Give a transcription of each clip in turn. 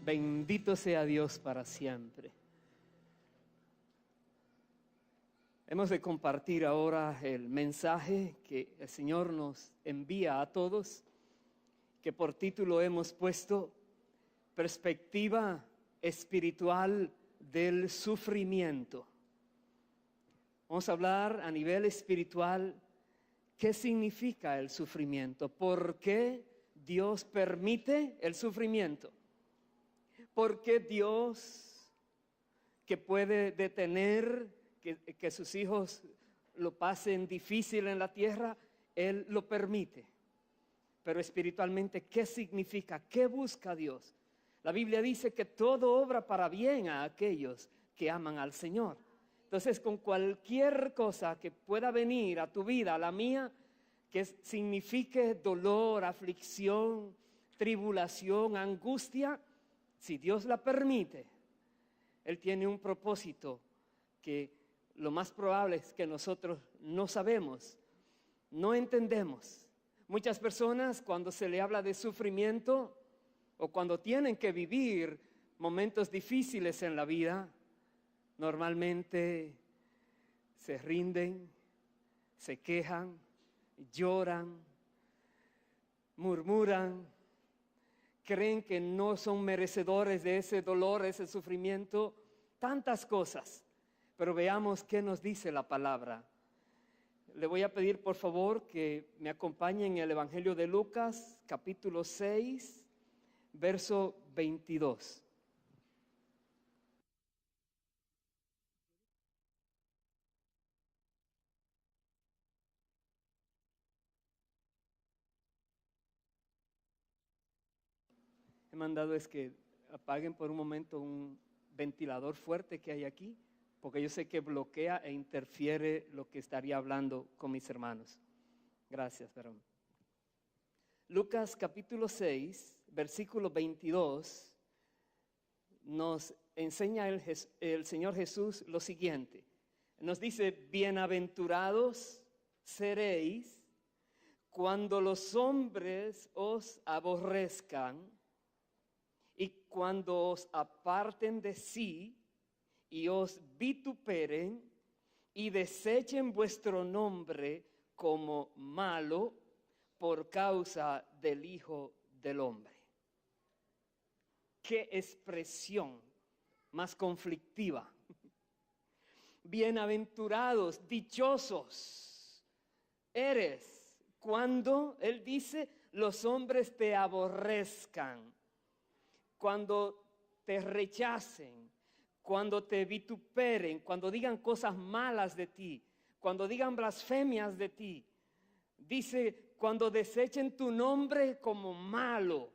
Bendito sea Dios para siempre. Hemos de compartir ahora el mensaje que el Señor nos envía a todos, que por título hemos puesto Perspectiva espiritual del sufrimiento. Vamos a hablar a nivel espiritual qué significa el sufrimiento, por qué Dios permite el sufrimiento. Porque Dios, que puede detener que sus hijos lo pasen difícil en la tierra, Él lo permite. Pero espiritualmente, ¿qué significa? ¿Qué busca Dios? La Biblia dice que todo obra para bien a aquellos que aman al Señor. Entonces, con cualquier cosa que pueda venir a tu vida, a la mía, que signifique dolor, aflicción, tribulación, angustia, si Dios la permite, Él tiene un propósito que lo más probable es que nosotros no sabemos, no entendemos. Muchas personas, cuando se le habla de sufrimiento o cuando tienen que vivir momentos difíciles en la vida, normalmente se rinden, se quejan, lloran, murmuran, creen que no son merecedores de ese dolor, ese sufrimiento, tantas cosas. Pero veamos qué nos dice la palabra. Le voy a pedir por favor que me acompañe en el Evangelio de Lucas, capítulo 6, verso 22. He mandado es que apaguen por un momento un ventilador fuerte que hay aquí, porque yo sé que bloquea e interfiere lo que estaría hablando con mis hermanos. Gracias, varón. Lucas capítulo 6, versículo 22, nos enseña el Señor Jesús lo siguiente. Nos dice, bienaventurados seréis cuando los hombres os aborrezcan y cuando os aparten de sí y os vituperen y desechen vuestro nombre como malo por causa del Hijo del Hombre. Qué expresión más conflictiva. Bienaventurados, dichosos eres cuando, Él dice, los hombres te aborrezcan, cuando te rechacen, cuando te vituperen, cuando digan cosas malas de ti, cuando digan blasfemias de ti. Dice, cuando desechen tu nombre como malo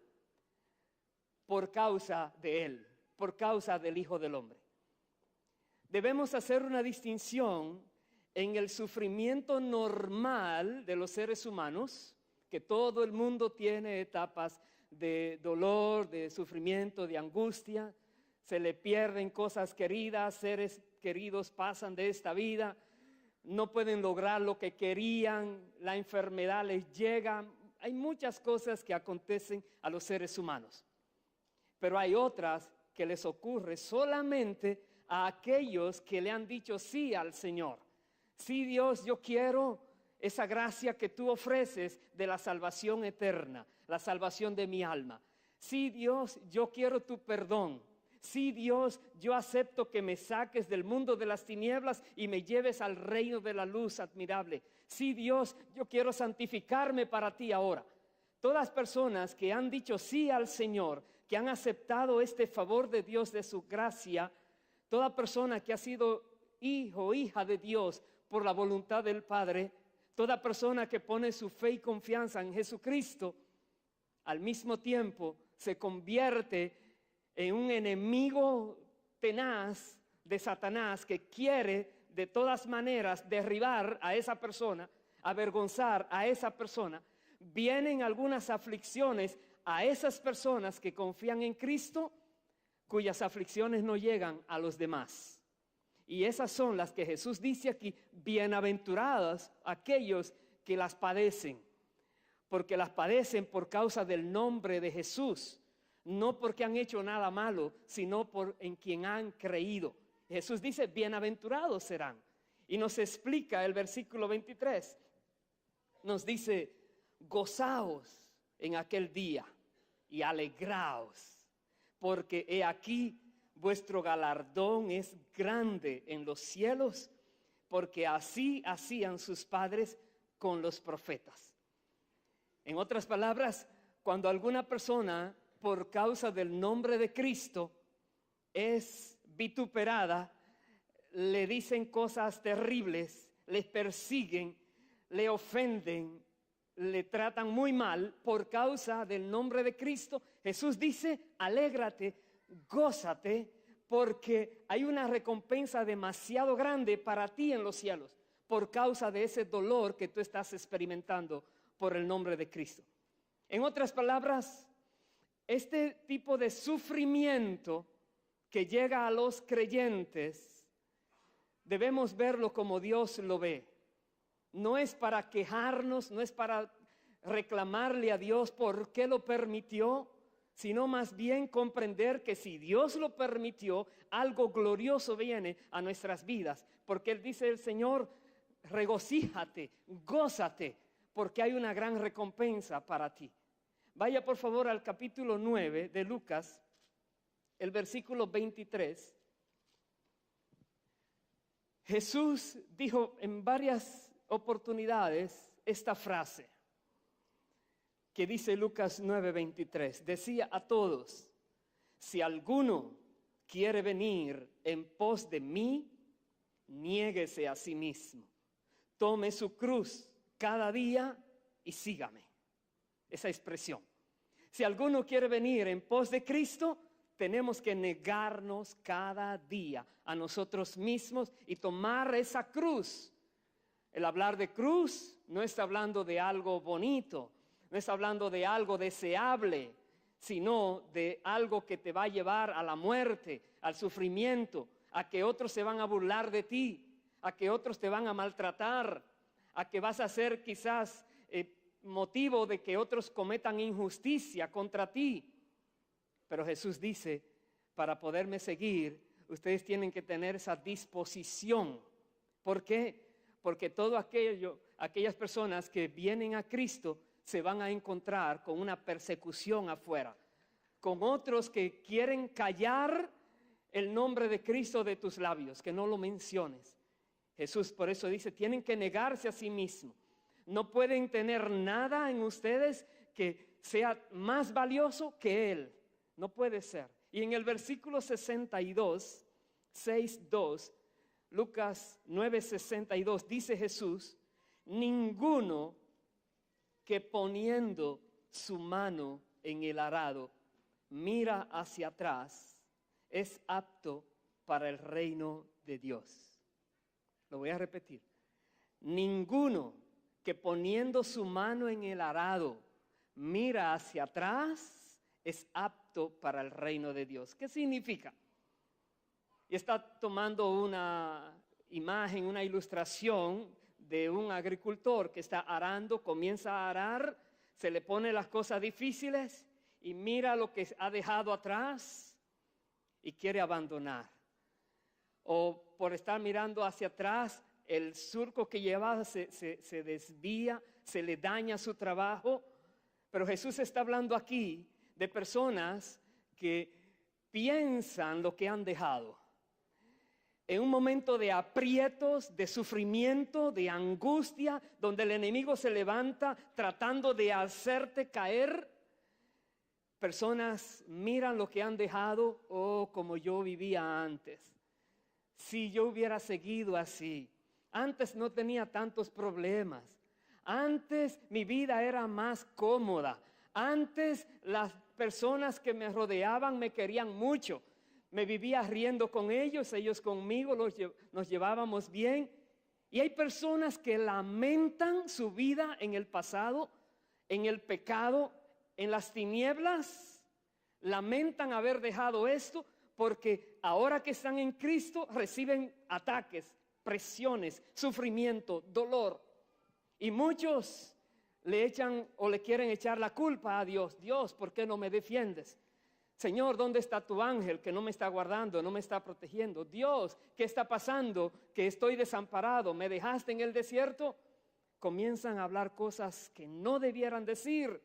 por causa de Él, por causa del Hijo del Hombre. Debemos hacer una distinción en el sufrimiento normal de los seres humanos, que todo el mundo tiene etapas de dolor, de sufrimiento, de angustia. Se le pierden cosas queridas, seres queridos pasan de esta vida, no pueden lograr lo que querían, la enfermedad les llega. Hay muchas cosas que acontecen a los seres humanos, pero hay otras que les ocurre solamente a aquellos que le han dicho sí al Señor. Sí, Dios, yo quiero esa gracia que tú ofreces de la salvación eterna, la salvación de mi alma. Sí, Dios, yo quiero tu perdón. Sí, Dios, yo acepto que me saques del mundo de las tinieblas y me lleves al reino de la luz admirable. Sí, Dios, yo quiero santificarme para ti ahora. Todas personas que han dicho sí al Señor, que han aceptado este favor de Dios, de su gracia, toda persona que ha sido hijo o hija de Dios por la voluntad del Padre, toda persona que pone su fe y confianza en Jesucristo, al mismo tiempo se convierte en un enemigo tenaz de Satanás que quiere de todas maneras derribar a esa persona, avergonzar a esa persona. Vienen algunas aflicciones a esas personas que confían en Cristo, cuyas aflicciones no llegan a los demás. Y esas son las que Jesús dice aquí, bienaventurados aquellos que las padecen, porque las padecen por causa del nombre de Jesús. no porque han hecho nada malo, sino en quien han creído. Jesús dice, bienaventurados serán. Y nos explica el versículo 23. Nos dice, gozaos en aquel día y alegraos, porque he aquí vuestro galardón es grande en los cielos, porque así hacían sus padres con los profetas. En otras palabras, cuando alguna persona, por causa del nombre de Cristo, es vituperada, le dicen cosas terribles, les persiguen, le ofenden, le tratan muy mal por causa del nombre de Cristo, Jesús dice, alégrate, gózate, porque hay una recompensa demasiado grande para ti en los cielos, por causa de ese dolor que tú estás experimentando por el nombre de Cristo. En otras palabras, este tipo de sufrimiento que llega a los creyentes, debemos verlo como Dios lo ve. No es para quejarnos, no es para reclamarle a Dios por qué lo permitió, sino más bien comprender que si Dios lo permitió, algo glorioso viene a nuestras vidas. Porque Él dice el Señor, regocíjate, gózate, porque hay una gran recompensa para ti. Vaya por favor al capítulo 9 de Lucas, el versículo 23. Jesús dijo en varias oportunidades esta frase que dice Lucas 9:23. Decía a todos, si alguno quiere venir en pos de mí, niéguese a sí mismo, tome su cruz cada día y sígame. Esa expresión. Si alguno quiere venir en pos de Cristo, tenemos que negarnos cada día a nosotros mismos y tomar esa cruz. El hablar de cruz no está hablando de algo bonito, no está hablando de algo deseable, sino de algo que te va a llevar a la muerte, al sufrimiento, a que otros se van a burlar de ti, a que otros te van a maltratar, a que vas a ser quizás motivo de que otros cometan injusticia contra ti. Pero Jesús dice, para poderme seguir, ustedes tienen que tener esa disposición. ¿Por qué? Porque aquellas personas que vienen a Cristo se van a encontrar con una persecución afuera, con otros que quieren callar el nombre de Cristo de tus labios, que no lo menciones. Jesús por eso dice, tienen que negarse a sí mismos. No pueden tener nada en ustedes que sea más valioso que Él. No puede ser. Y en el versículo 62, 6:2, Lucas 9:62, dice Jesús, ninguno que poniendo su mano en el arado mira hacia atrás es apto para el reino de Dios. Lo voy a repetir. Ninguno que poniendo su mano en el arado mira hacia atrás es apto para el reino de Dios. ¿Qué significa? Y está tomando una imagen, una ilustración de un agricultor que está arando, comienza a arar, se le pone las cosas difíciles y mira lo que ha dejado atrás y quiere abandonar. O por estar mirando hacia atrás, el surco que lleva se desvía, se le daña su trabajo. Pero Jesús está hablando aquí de personas que piensan lo que han dejado. En un momento de aprietos, de sufrimiento, de angustia, donde el enemigo se levanta tratando de hacerte caer, personas miran lo que han dejado, como yo vivía antes. Si yo hubiera seguido así, antes no tenía tantos problemas, antes mi vida era más cómoda, antes las personas que me rodeaban me querían mucho, me vivía riendo con ellos, ellos conmigo, nos llevábamos bien. Y hay personas que lamentan su vida en el pasado, en el pecado, en las tinieblas, lamentan haber dejado esto, porque ahora que están en Cristo reciben ataques, presiones, sufrimiento, dolor. Y muchos le echan o le quieren echar la culpa a Dios. Dios, ¿por qué no me defiendes? Señor, ¿dónde está tu ángel que no me está guardando, no me está protegiendo? Dios, ¿qué está pasando? Que estoy desamparado, ¿me dejaste en el desierto? Comienzan a hablar cosas que no debieran decir.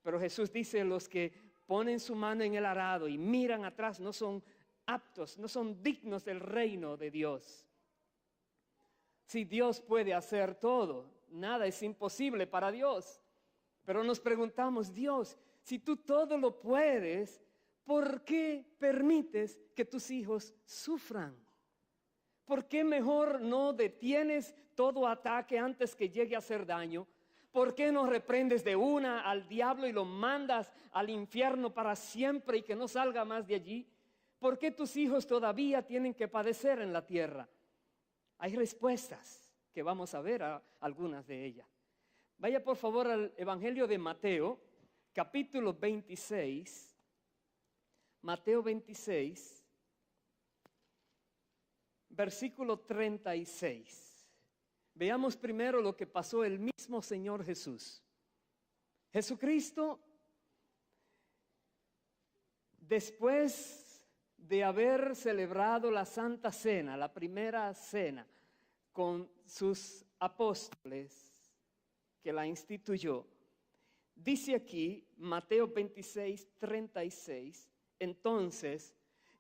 Pero Jesús dice, los que ponen su mano en el arado y miran atrás no son aptos, no son dignos del reino de Dios. Si Dios puede hacer todo, nada es imposible para Dios. Pero nos preguntamos, Dios, si tú todo lo puedes, ¿por qué permites que tus hijos sufran? ¿Por qué mejor no detienes todo ataque antes que llegue a hacer daño? ¿Por qué no reprendes de una al diablo y lo mandas al infierno para siempre y que no salga más de allí? ¿Por qué tus hijos todavía tienen que padecer en la tierra? Hay respuestas que vamos a ver, algunas de ellas. Vaya por favor al Evangelio de Mateo, capítulo 26. Mateo 26, versículo 36. Veamos primero lo que pasó el mismo Señor Jesús. Jesucristo, después de haber celebrado la Santa Cena, la primera cena, con sus apóstoles que la instituyó, dice aquí, Mateo 26, 36, entonces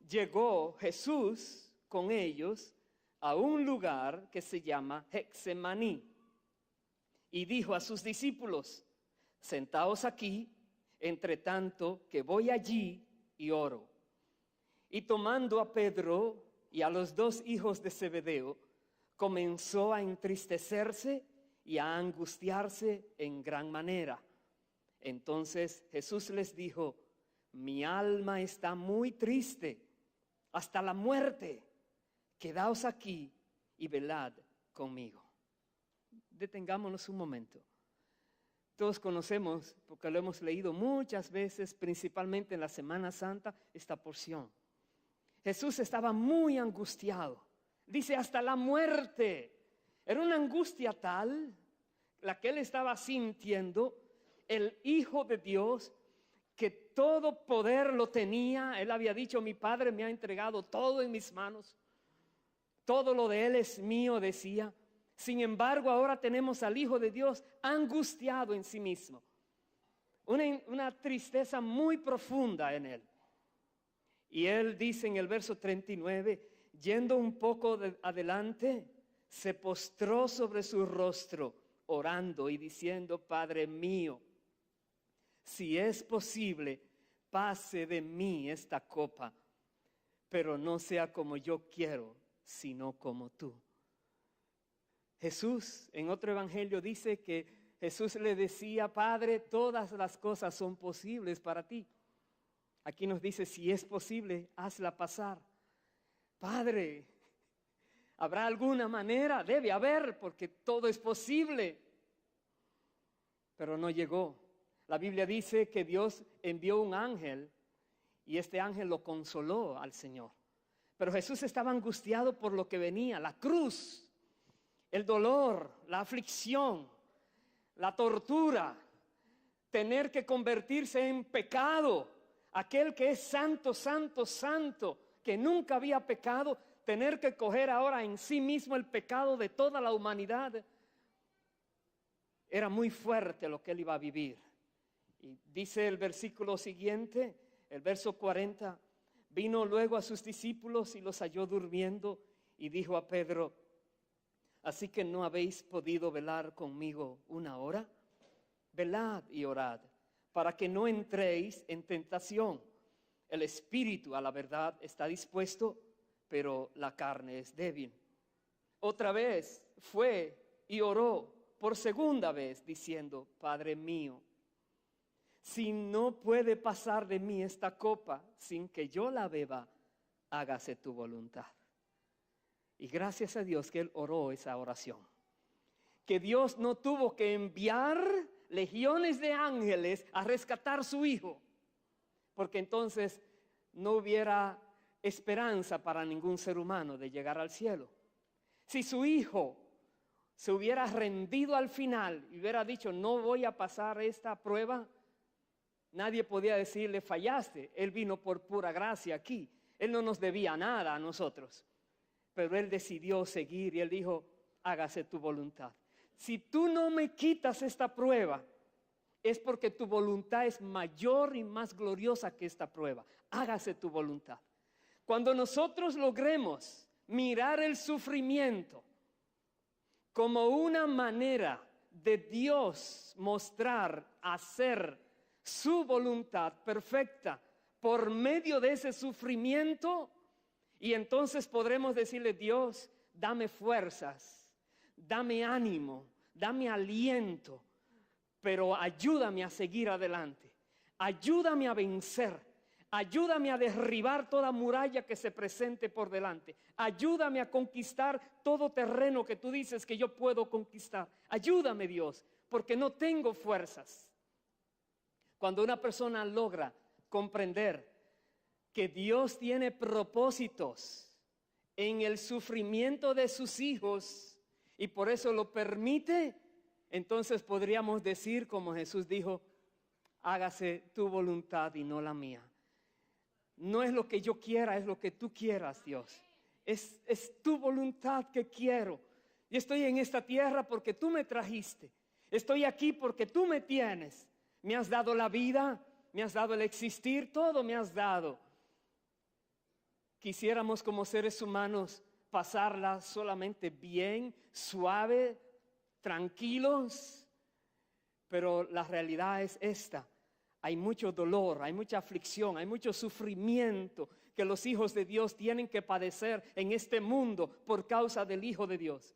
llegó Jesús con ellos a un lugar que se llama Getsemaní y dijo a sus discípulos, sentaos aquí, entre tanto que voy allí y oro. Y tomando a Pedro y a los dos hijos de Zebedeo, comenzó a entristecerse y a angustiarse en gran manera. Entonces Jesús les dijo, mi alma está muy triste hasta la muerte. Quedaos aquí y velad conmigo. Detengámonos un momento. Todos conocemos, porque lo hemos leído muchas veces, principalmente en la Semana Santa, esta porción. Jesús estaba muy angustiado. Dice, hasta la muerte. Era una angustia tal, la que él estaba sintiendo, el Hijo de Dios, que todo poder lo tenía. Él había dicho, mi Padre me ha entregado todo en mis manos. Todo lo de él es mío, decía. Sin embargo, ahora tenemos al Hijo de Dios angustiado en sí mismo. Una tristeza muy profunda en él. Y él dice en el verso 39, yendo un poco adelante, se postró sobre su rostro, orando y diciendo, Padre mío, si es posible, pase de mí esta copa, pero no sea como yo quiero, sino como tú. Jesús, en otro evangelio, dice que Jesús le decía, Padre, todas las cosas son posibles para ti. Aquí nos dice, si es posible, hazla pasar. Padre, ¿habrá alguna manera? Debe haber, porque todo es posible. Pero no llegó. La Biblia dice que Dios envió un ángel y este ángel lo consoló al Señor. Pero Jesús estaba angustiado por lo que venía, la cruz, el dolor, la aflicción, la tortura, tener que convertirse en pecado, aquel que es santo, santo, santo, que nunca había pecado, tener que coger ahora en sí mismo el pecado de toda la humanidad. Era muy fuerte lo que él iba a vivir. Y dice el versículo siguiente, el verso 40, vino luego a sus discípulos y los halló durmiendo y dijo a Pedro, ¿así que no habéis podido velar conmigo una hora? Velad y orad, para que no entréis en tentación. El espíritu a la verdad está dispuesto, pero la carne es débil. Otra vez fue y oró por segunda vez, diciendo, Padre mío, si no puede pasar de mí esta copa sin que yo la beba, hágase tu voluntad. Y gracias a Dios que él oró esa oración. Que Dios no tuvo que enviar legiones de ángeles a rescatar a su hijo, porque entonces no hubiera esperanza para ningún ser humano de llegar al cielo. Si su hijo se hubiera rendido al final y hubiera dicho, no voy a pasar esta prueba, Nadie podía decirle, fallaste. Él vino por pura gracia aquí. Él no nos debía nada a nosotros. Pero Él decidió seguir y Él dijo, hágase tu voluntad. Si tú no me quitas esta prueba, es porque tu voluntad es mayor y más gloriosa que esta prueba. Hágase tu voluntad. Cuando nosotros logremos mirar el sufrimiento como una manera de Dios mostrar, hacer su voluntad perfecta por medio de ese sufrimiento, y entonces podremos decirle, Dios, dame fuerzas, dame ánimo, dame aliento, pero ayúdame a seguir adelante, ayúdame a vencer, ayúdame a derribar toda muralla que se presente por delante, ayúdame a conquistar todo terreno que tú dices que yo puedo conquistar. Ayúdame, Dios, porque no tengo fuerzas. Cuando una persona logra comprender que Dios tiene propósitos en el sufrimiento de sus hijos y por eso lo permite, entonces podríamos decir, como Jesús dijo, hágase tu voluntad y no la mía. No es lo que yo quiera, es lo que tú quieras, Dios. Es tu voluntad que quiero. Yo estoy en esta tierra porque tú me trajiste. Estoy aquí porque tú me tienes. Me has dado la vida, me has dado el existir, todo me has dado. Quisiéramos como seres humanos pasarla solamente bien, suave, tranquilos, pero la realidad es esta. Hay mucho dolor, hay mucha aflicción, hay mucho sufrimiento que los hijos de Dios tienen que padecer en este mundo por causa del Hijo de Dios.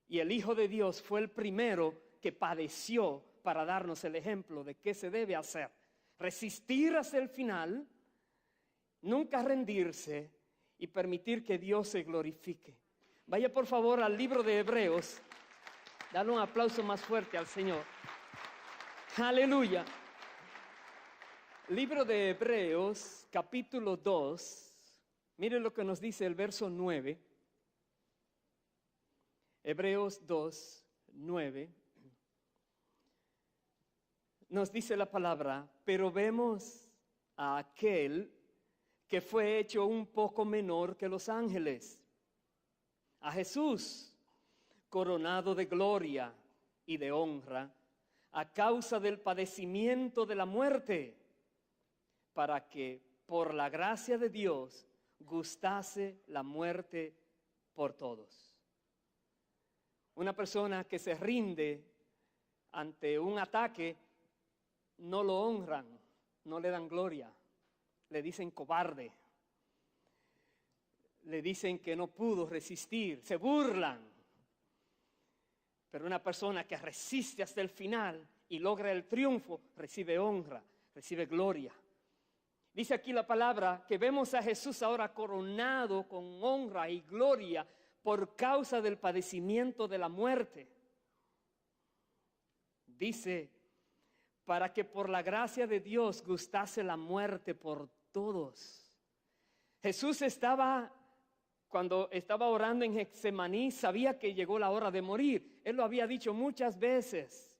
Y el Hijo de Dios fue el primero que padeció para darnos el ejemplo de qué se debe hacer. Resistir hasta el final, nunca rendirse y permitir que Dios se glorifique. Vaya por favor al libro de Hebreos. Dale un aplauso más fuerte al Señor. Aleluya. Libro de Hebreos, capítulo 2. Mire lo que nos dice el verso 9. Hebreos 2, 9. Nos dice la palabra, pero vemos a aquel que fue hecho un poco menor que los ángeles, a Jesús, coronado de gloria y de honra, a causa del padecimiento de la muerte, para que por la gracia de Dios gustase la muerte por todos. Una persona que se rinde ante un ataque, no lo honran, no le dan gloria, le dicen cobarde, le dicen que no pudo resistir, se burlan. Pero una persona que resiste hasta el final y logra el triunfo, recibe honra, recibe gloria. Dice aquí la palabra que vemos a Jesús ahora coronado con honra y gloria por causa del padecimiento de la muerte. Dice, para que por la gracia de Dios gustase la muerte por todos. Jesús cuando estaba orando en Getsemaní, sabía que llegó la hora de morir. Él lo había dicho muchas veces.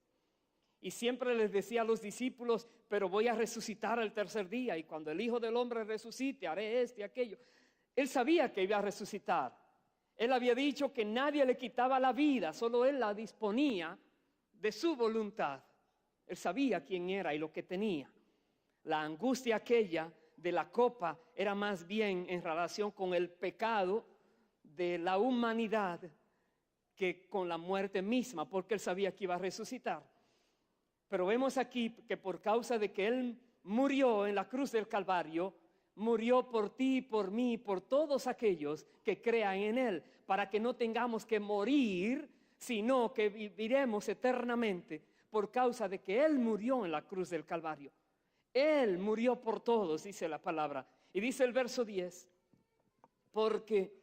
Y siempre les decía a los discípulos, pero voy a resucitar al tercer día. Y cuando el Hijo del Hombre resucite, haré esto y aquello. Él sabía que iba a resucitar. Él había dicho que nadie le quitaba la vida, solo Él la disponía de su voluntad. Él sabía quién era y lo que tenía. La angustia aquella de la copa era más bien en relación con el pecado de la humanidad que con la muerte misma, porque Él sabía que iba a resucitar. Pero vemos aquí que por causa de que Él murió en la cruz del Calvario, murió por ti, por mí, por todos aquellos que crean en Él, para que no tengamos que morir, sino que viviremos eternamente por causa de que Él murió en la cruz del Calvario. Él murió por todos, dice la palabra. Y dice el verso 10, porque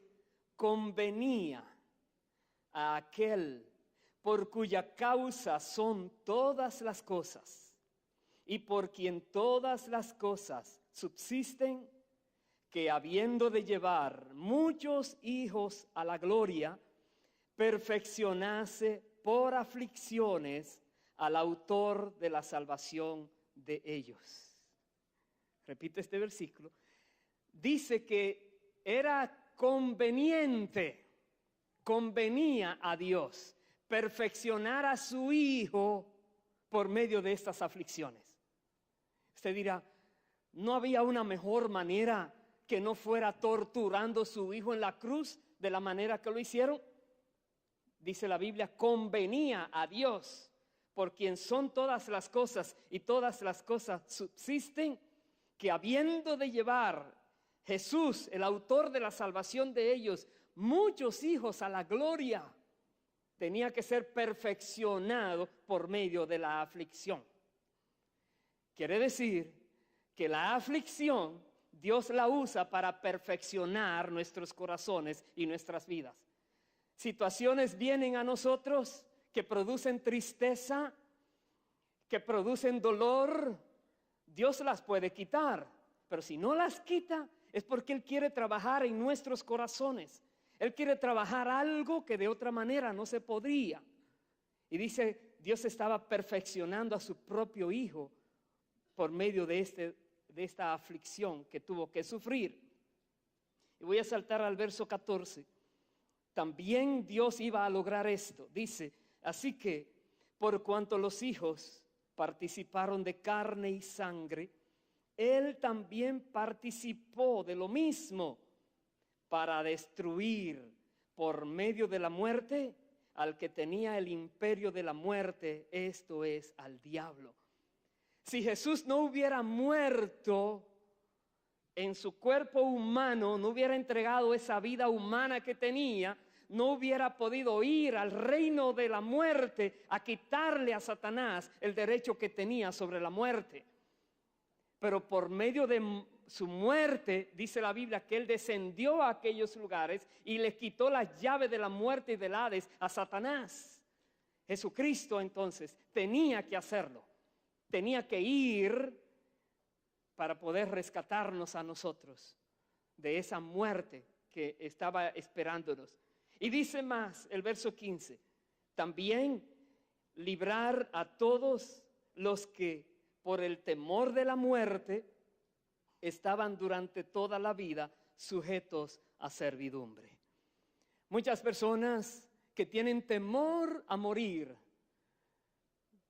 convenía a aquel por cuya causa son todas las cosas y por quien todas las cosas subsisten, que habiendo de llevar muchos hijos a la gloria, perfeccionase por aflicciones al autor de la salvación de ellos. Repito este versículo. Dice que era convenía a Dios perfeccionar a su Hijo por medio de estas aflicciones. Usted dirá, ¿no había una mejor manera que no fuera torturando a su Hijo en la cruz de la manera que lo hicieron? Dice la Biblia, convenía a Dios, por quien son todas las cosas y todas las cosas subsisten, que habiendo de llevar Jesús, el autor de la salvación de ellos, muchos hijos a la gloria, tenía que ser perfeccionado por medio de la aflicción. Quiere decir que la aflicción Dios la usa para perfeccionar nuestros corazones y nuestras vidas. Situaciones vienen a nosotros que producen tristeza, que producen dolor. Dios las puede quitar, pero si no las quita es porque Él quiere trabajar en nuestros corazones. Él quiere trabajar algo que de otra manera no se podría. Y dice, Dios estaba perfeccionando a su propio Hijo por medio de esta aflicción que tuvo que sufrir. Y voy a saltar al verso 14. También Dios iba a lograr esto. Dice, así que por cuanto los hijos participaron de carne y sangre, Él también participó de lo mismo para destruir por medio de la muerte al que tenía el imperio de la muerte, esto es, al diablo. Si Jesús no hubiera muerto en su cuerpo humano, no hubiera entregado esa vida humana que tenía, no hubiera podido ir al reino de la muerte a quitarle a Satanás el derecho que tenía sobre la muerte. Pero por medio de su muerte, dice la Biblia, que Él descendió a aquellos lugares y le quitó la llave de la muerte y del Hades a Satanás. Jesucristo entonces tenía que hacerlo. Tenía que ir para poder rescatarnos a nosotros de esa muerte que estaba esperándonos. Y dice más el verso 15, también librar a todos los que por el temor de la muerte estaban durante toda la vida sujetos a servidumbre. Muchas personas que tienen temor a morir,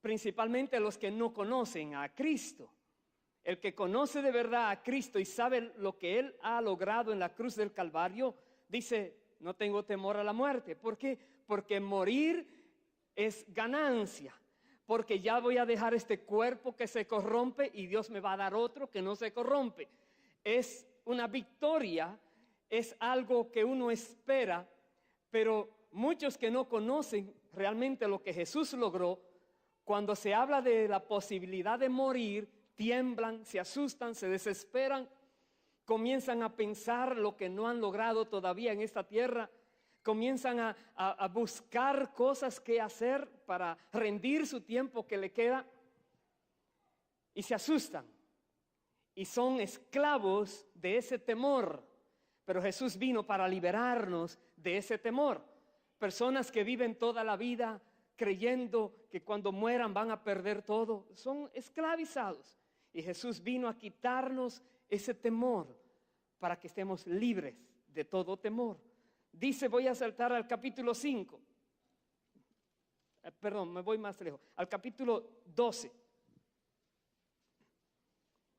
principalmente los que no conocen a Cristo. El que conoce de verdad a Cristo y sabe lo que Él ha logrado en la cruz del Calvario, dice, no tengo temor a la muerte. ¿Por qué? Porque morir es ganancia. Porque ya voy a dejar este cuerpo que se corrompe y Dios me va a dar otro que no se corrompe. Es una victoria, es algo que uno espera, pero muchos que no conocen realmente lo que Jesús logró, cuando se habla de la posibilidad de morir, tiemblan, se asustan, se desesperan, comienzan a pensar lo que no han logrado todavía en esta tierra, comienzan a buscar cosas que hacer para rendir su tiempo que le queda y se asustan y son esclavos de ese temor. Pero Jesús vino para liberarnos de ese temor. Personas que viven toda la vida creyendo que cuando mueran van a perder todo, son esclavizados. Y Jesús vino a quitarnos ese temor para que estemos libres de todo temor. Dice, voy a saltar al capítulo 5. Perdón, me voy más lejos. Al capítulo 12.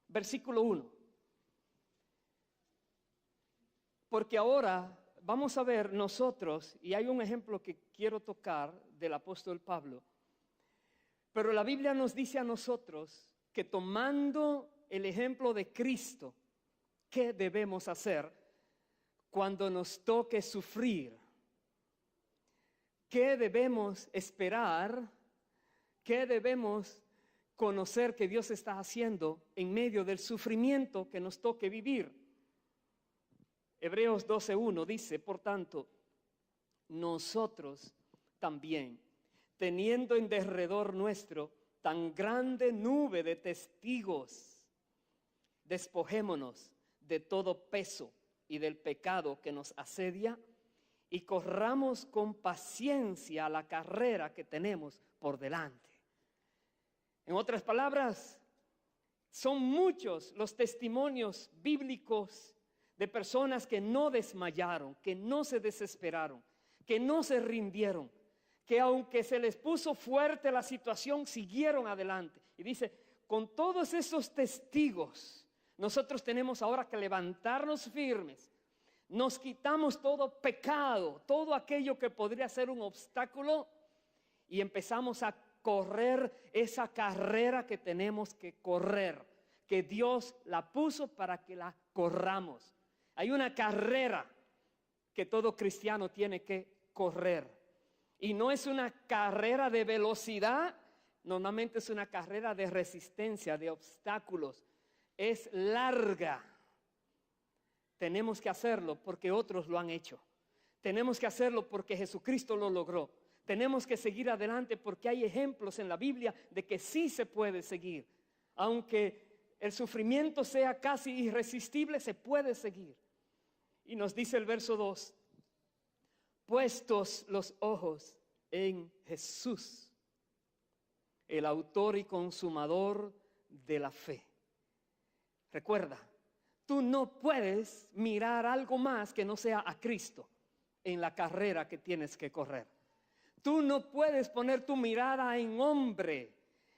Versículo 1. Porque ahora vamos a ver nosotros, y hay un ejemplo que quiero tocar del apóstol Pablo, pero la Biblia nos dice a nosotros que tomando el ejemplo de Cristo, ¿qué debemos hacer cuando nos toque sufrir? ¿Qué debemos esperar? ¿Qué debemos conocer que Dios está haciendo en medio del sufrimiento que nos toque vivir? Hebreos 12:1 dice, por tanto, nosotros también, teniendo en derredor nuestro tan grande nube de testigos, despojémonos de todo peso y del pecado que nos asedia y corramos con paciencia la carrera que tenemos por delante. En otras palabras, Son muchos los testimonios bíblicos de personas que no desmayaron, que no se desesperaron, que no se rindieron, que aunque se les puso fuerte la situación, siguieron adelante. Y dice, con todos esos testigos, nosotros tenemos ahora que levantarnos firmes. Nos quitamos todo pecado, todo aquello que podría ser un obstáculo y empezamos a correr esa carrera que tenemos que correr, que Dios la puso para que la corramos. Hay una carrera que todo cristiano tiene que correr. Y no es una carrera de velocidad, normalmente es una carrera de resistencia, de obstáculos. Es larga. Tenemos que hacerlo porque otros lo han hecho. Tenemos que hacerlo porque Jesucristo lo logró. Tenemos que seguir adelante porque hay ejemplos en la Biblia de que sí se puede seguir. Aunque el sufrimiento sea casi irresistible, se puede seguir. Y nos dice el verso 2, puestos los ojos en Jesús, el autor y consumador de la fe. Recuerda, tú no puedes mirar algo más que no sea a Cristo en la carrera que tienes que correr. Tú no puedes poner tu mirada en hombre,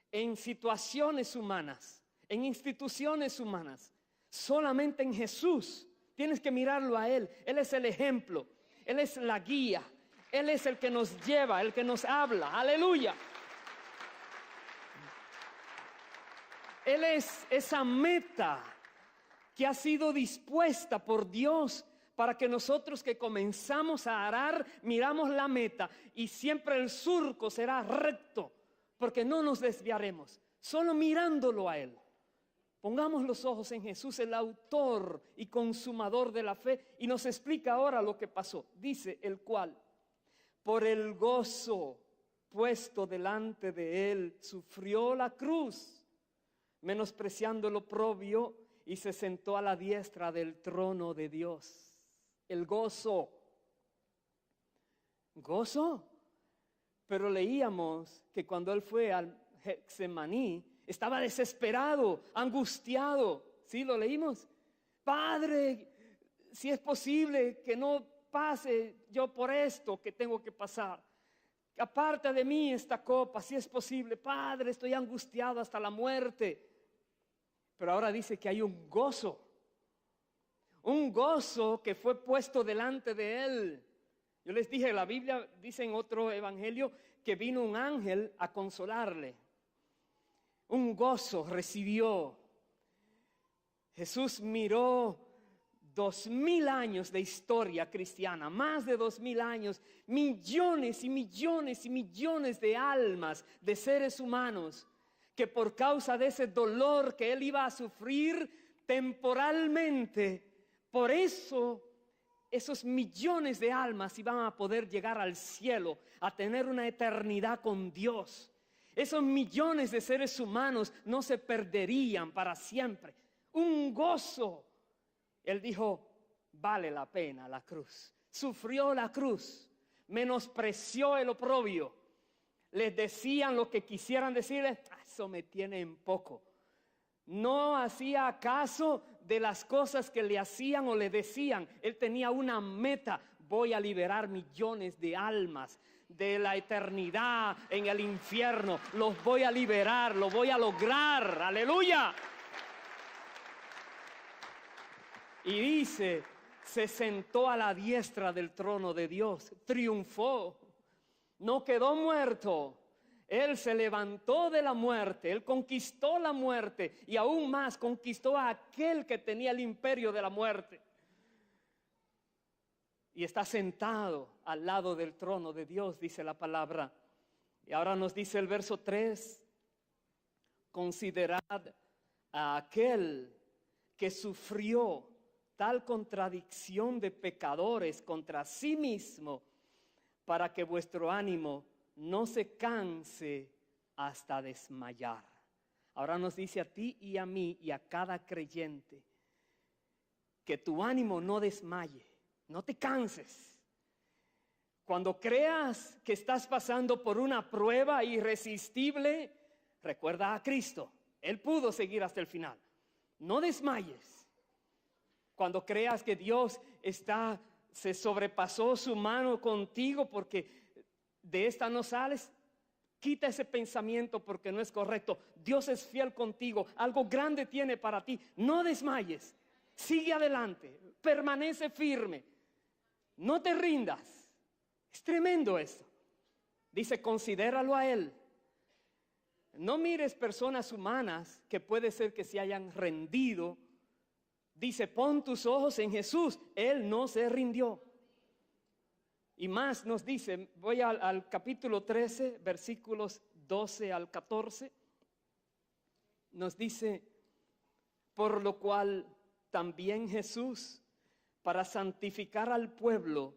en situaciones humanas, en instituciones humanas, solamente en Jesús. Tienes que mirarlo a Él. Él es el ejemplo, Él es la guía, Él es el que nos lleva, el que nos habla. Aleluya. Él es esa meta que ha sido dispuesta por Dios para que nosotros que comenzamos a arar, miramos la meta y siempre el surco será recto, porque no nos desviaremos, solo mirándolo a Él. Pongamos los ojos en Jesús, el autor y consumador de la fe, y nos explica ahora lo que pasó. Dice el cual, por el gozo puesto delante de Él, sufrió la cruz, menospreciando el oprobio, y se sentó a la diestra del trono de Dios. El gozo. ¿Gozo? Pero leíamos que cuando Él fue al Getsemaní, estaba desesperado, angustiado. ¿Sí lo leímos? Padre, si es posible que no pase yo por esto que tengo que pasar. Aparta de mí esta copa, si es posible. Padre, estoy angustiado hasta la muerte. Pero ahora dice que hay un gozo que fue puesto delante de Él. Yo les dije, la Biblia dice en otro evangelio que vino un ángel a consolarle. Un gozo recibió. Jesús miró 2000 años de historia cristiana, más de 2000 años, millones y millones y millones de almas, de seres humanos, que por causa de ese dolor que Él iba a sufrir temporalmente, por eso esos millones de almas iban a poder llegar al cielo, a tener una eternidad con Dios. Esos millones de seres humanos no se perderían para siempre. Un gozo. Él dijo, vale la pena la cruz. Sufrió la cruz, menospreció el oprobio. Les decían lo que quisieran decirles, eso me tiene en poco. No hacía caso de las cosas que le hacían o le decían. Él tenía una meta, voy a liberar millones de almas de la eternidad en el infierno. Los voy a liberar, lo voy a lograr. ¡Aleluya! Y dice, se sentó a la diestra del trono de Dios, triunfó, no quedó muerto. Él se levantó de la muerte, Él conquistó la muerte y aún más conquistó a aquel que tenía el imperio de la muerte. Y está sentado al lado del trono de Dios, dice la palabra. Y ahora nos dice el verso 3, considerad a aquel que sufrió tal contradicción de pecadores contra sí mismo, para que vuestro ánimo no se canse hasta desmayar. Ahora nos dice a ti y a mí y a cada creyente que tu ánimo no desmaye, no te canses. Cuando creas que estás pasando por una prueba irresistible, recuerda a Cristo. Él pudo seguir hasta el final. No desmayes. Cuando creas que Dios se sobrepasó su mano contigo porque de esta no sales, quita ese pensamiento porque no es correcto. Dios es fiel contigo. Algo grande tiene para ti. No desmayes. Sigue adelante. Permanece firme. No te rindas. Es tremendo esto. Dice, considéralo a Él. No mires personas humanas que puede ser que se hayan rendido. Dice, pon tus ojos en Jesús. Él no se rindió. Y más nos dice, voy al capítulo 13, versículos 12 al 14. Nos dice, por lo cual también Jesús, para santificar al pueblo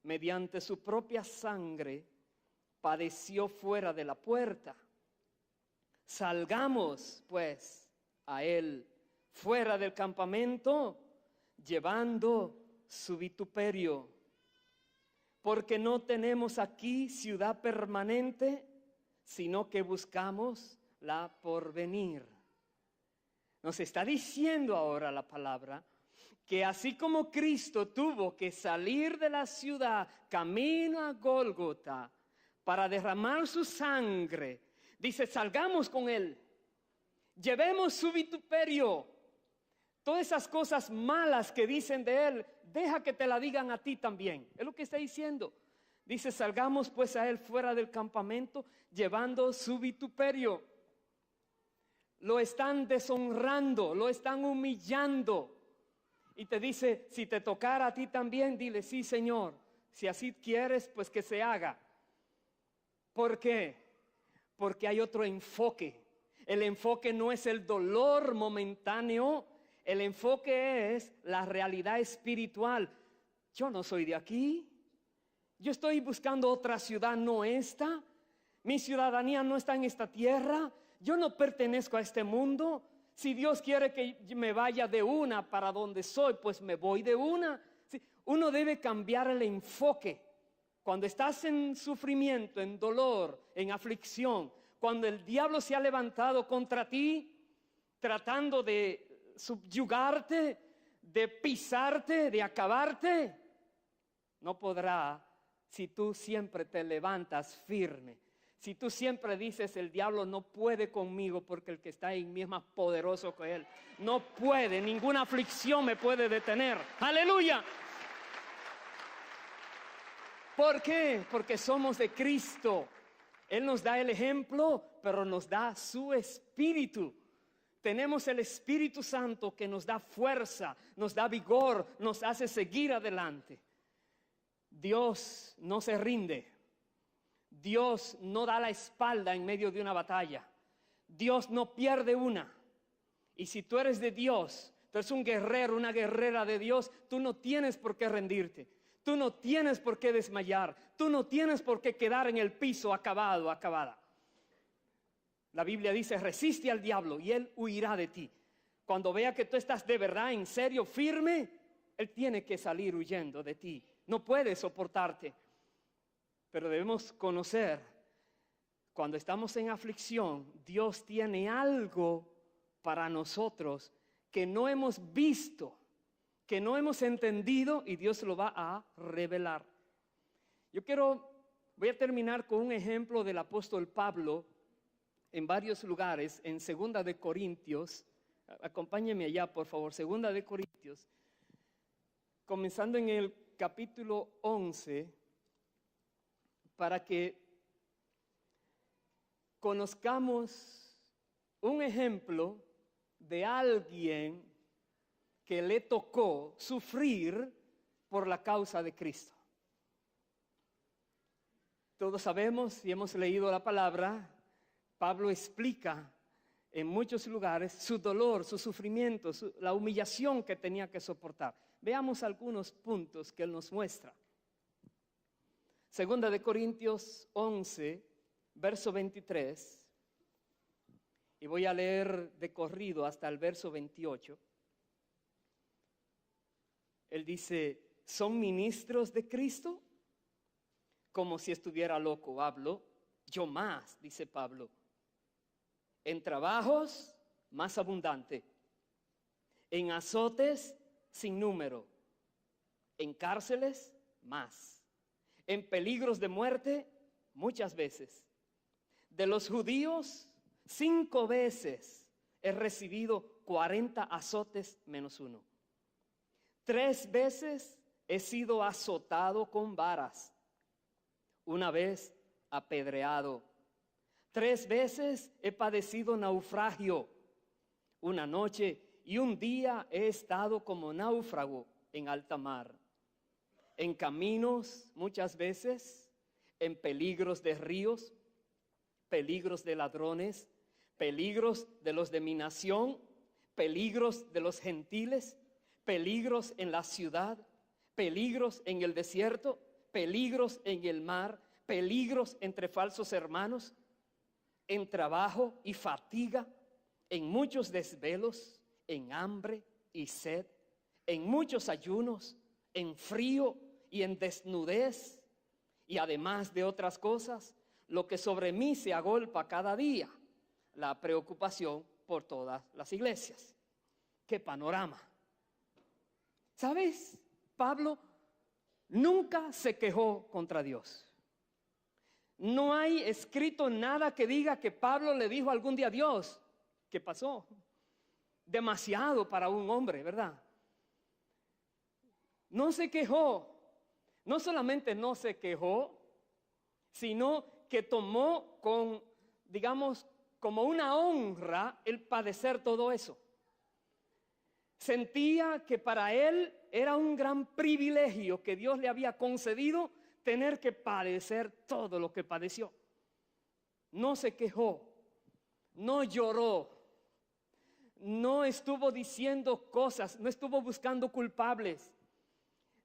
mediante su propia sangre, padeció fuera de la puerta. Salgamos, pues, a Él fuera del campamento, llevando su vituperio. Porque no tenemos aquí ciudad permanente, sino que buscamos la porvenir. Nos está diciendo ahora la palabra que así como Cristo tuvo que salir de la ciudad camino a Gólgota para derramar su sangre, dice, salgamos con Él, llevemos su vituperio. Todas esas cosas malas que dicen de Él, deja que te la digan a ti también. Es lo que está diciendo. Dice, salgamos pues a Él fuera del campamento, llevando su vituperio. Lo están deshonrando, lo están humillando. Y te dice, si te tocara a ti también, dile, sí, Señor. Si así quieres, pues que se haga. ¿Por qué? Porque hay otro enfoque. El enfoque no es el dolor momentáneo. El enfoque es la realidad espiritual. Yo no soy de aquí. Yo estoy buscando otra ciudad, no esta. Mi ciudadanía no está en esta tierra. Yo no pertenezco a este mundo. Si Dios quiere que me vaya de una para donde soy, pues me voy de una. Uno debe cambiar el enfoque. Cuando estás en sufrimiento, en dolor, en aflicción, cuando el diablo se ha levantado contra ti, tratando de subyugarte, de pisarte, de acabarte, no podrá si tú siempre te levantas firme. Si tú siempre dices, el diablo no puede conmigo porque el que está en mí es más poderoso que él. No puede, ninguna aflicción me puede detener. ¡Aleluya! ¿Por qué? Porque somos de Cristo. Él nos da el ejemplo, pero nos da su espíritu. Tenemos el Espíritu Santo que nos da fuerza, nos da vigor, nos hace seguir adelante. Dios no se rinde. Dios no da la espalda en medio de una batalla. Dios no pierde una. Y si tú eres de Dios, tú eres un guerrero, una guerrera de Dios, tú no tienes por qué rendirte. Tú no tienes por qué desmayar. Tú no tienes por qué quedar en el piso acabado, acabada. La Biblia dice, resiste al diablo y él huirá de ti. Cuando vea que tú estás de verdad, en serio, firme, él tiene que salir huyendo de ti. No puede soportarte. Pero debemos conocer, cuando estamos en aflicción, Dios tiene algo para nosotros que no hemos visto, que no hemos entendido, y Dios lo va a revelar. Voy a terminar con un ejemplo del apóstol Pablo en varios lugares, en 2 de Corintios. Acompáñenme allá, por favor, 2 de Corintios, comenzando en el capítulo 11, para que conozcamos un ejemplo de alguien que le tocó sufrir por la causa de Cristo. Todos sabemos y hemos leído la palabra, Pablo explica en muchos lugares su dolor, su sufrimiento, la humillación que tenía que soportar. Veamos algunos puntos que él nos muestra. 2 de Corintios 11, verso 23, y voy a leer de corrido hasta el verso 28. Él dice, ¿son ministros de Cristo? Como si estuviera loco hablo, yo más, dice Pablo. En trabajos, más abundante, en azotes sin número, en cárceles más, en peligros de muerte muchas veces. De los judíos, 5 veces he recibido 40 azotes menos 1. 3 veces he sido azotado con varas, 1 vez apedreado. 3 veces he padecido naufragio. 1 noche y 1 día he estado como náufrago en alta mar. En caminos muchas veces, en peligros de ríos, peligros de ladrones, peligros de los de mi nación, peligros de los gentiles, peligros en la ciudad, peligros en el desierto, peligros en el mar, peligros entre falsos hermanos, en trabajo y fatiga, en muchos desvelos, en hambre y sed, en muchos ayunos, en frío y en desnudez, y además de otras cosas, lo que sobre mí se agolpa cada día, la preocupación por todas las iglesias. ¡Qué panorama! ¿Sabes? Pablo nunca se quejó contra Dios. No hay escrito nada que diga que Pablo le dijo algún día a Dios, ¿qué pasó? Demasiado para un hombre, ¿verdad? No se quejó. No solamente no se quejó, sino que tomó con, digamos, como una honra el padecer todo eso. Sentía que para él era un gran privilegio que Dios le había concedido tener que padecer todo lo que padeció. No se quejó, no lloró, no estuvo diciendo cosas, no estuvo buscando culpables.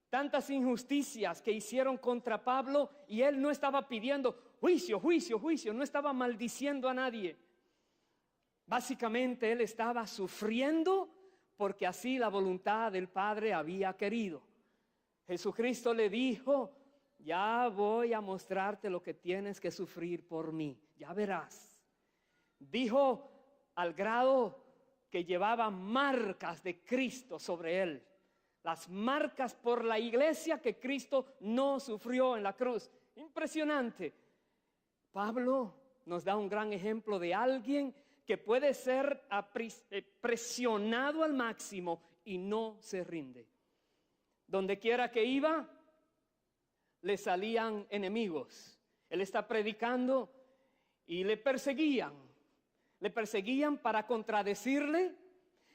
Tantas injusticias que hicieron contra Pablo y él no estaba pidiendo juicio, juicio, juicio, no estaba maldiciendo a nadie. Básicamente él estaba sufriendo porque así la voluntad del Padre había querido. Jesucristo le dijo, ya voy a mostrarte lo que tienes que sufrir por mí, ya verás. Dijo al grado que llevaba marcas de Cristo sobre él. Las marcas por la iglesia que Cristo no sufrió en la cruz. Impresionante. Pablo nos da un gran ejemplo de alguien que puede ser presionado al máximo y no se rinde. Donde quiera que iba, le salían enemigos. Él está predicando y le perseguían. Le perseguían para contradecirle.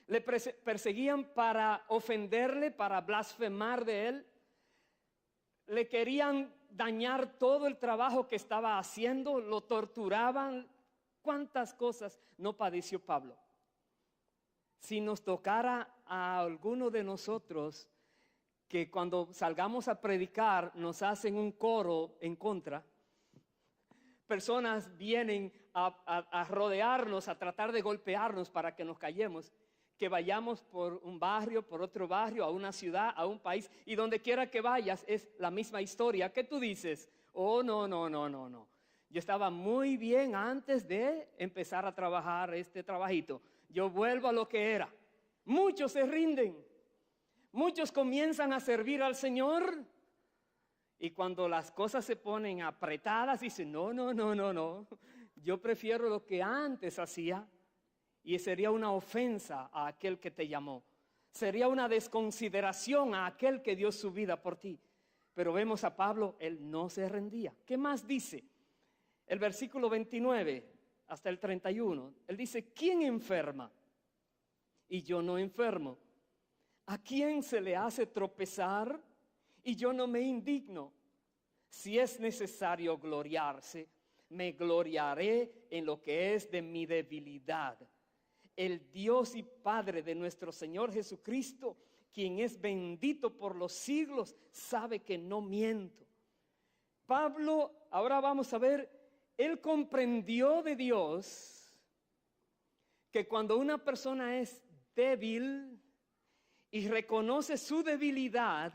Le perseguían para ofenderle, para blasfemar de él. Le querían dañar todo el trabajo que estaba haciendo, lo torturaban. ¿Cuántas cosas no padeció Pablo? Si nos tocara a alguno de nosotros que cuando salgamos a predicar nos hacen un coro en contra, personas vienen a rodearnos, a tratar de golpearnos para que nos callemos, que vayamos por un barrio, por otro barrio, a una ciudad, a un país, y donde quiera que vayas es la misma historia. ¿Qué tú dices? Oh, no. Yo estaba muy bien antes de empezar a trabajar este trabajito. Yo vuelvo a lo que era. Muchos se rinden. Muchos comienzan a servir al Señor. Y cuando las cosas se ponen apretadas, dicen, no. Yo prefiero lo que antes hacía. Y sería una ofensa a aquel que te llamó. Sería una desconsideración a aquel que dio su vida por ti. Pero vemos a Pablo, él no se rendía. ¿Qué más dice? El versículo 29 hasta el 31. Él dice, ¿quién enferma? Y yo no enfermo. ¿A quién se le hace tropezar? Y yo no me indigno. Si es necesario gloriarse, me gloriaré en lo que es de mi debilidad. El Dios y Padre de nuestro Señor Jesucristo, quien es bendito por los siglos, sabe que no miento. Pablo, ahora vamos a ver, él comprendió de Dios que cuando una persona es débil y reconoce su debilidad,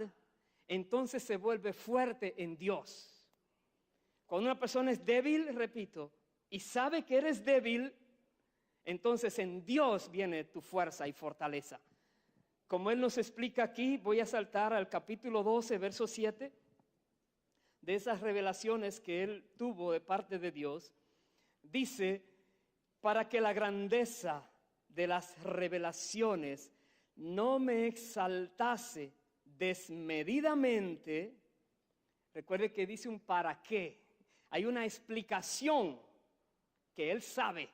entonces se vuelve fuerte en Dios. Cuando una persona es débil, repito, y sabe que eres débil, entonces en Dios viene tu fuerza y fortaleza. Como Él nos explica aquí, voy a saltar al capítulo 12, verso 7, de esas revelaciones que Él tuvo de parte de Dios. Dice, para que la grandeza de las revelaciones no me exaltase desmedidamente. Recuerde que dice un para qué. Hay una explicación que Él sabe.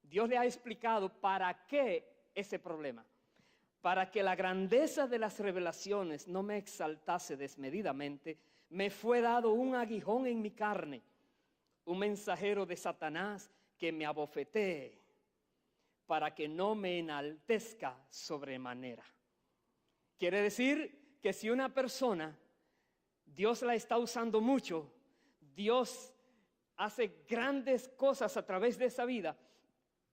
Dios le ha explicado para qué ese problema. Para que la grandeza de las revelaciones no me exaltase desmedidamente, me fue dado un aguijón en mi carne, un mensajero de Satanás que me abofetee, para que no me enaltezca sobremanera. Quiere decir que si una persona, Dios la está usando mucho, Dios hace grandes cosas a través de esa vida,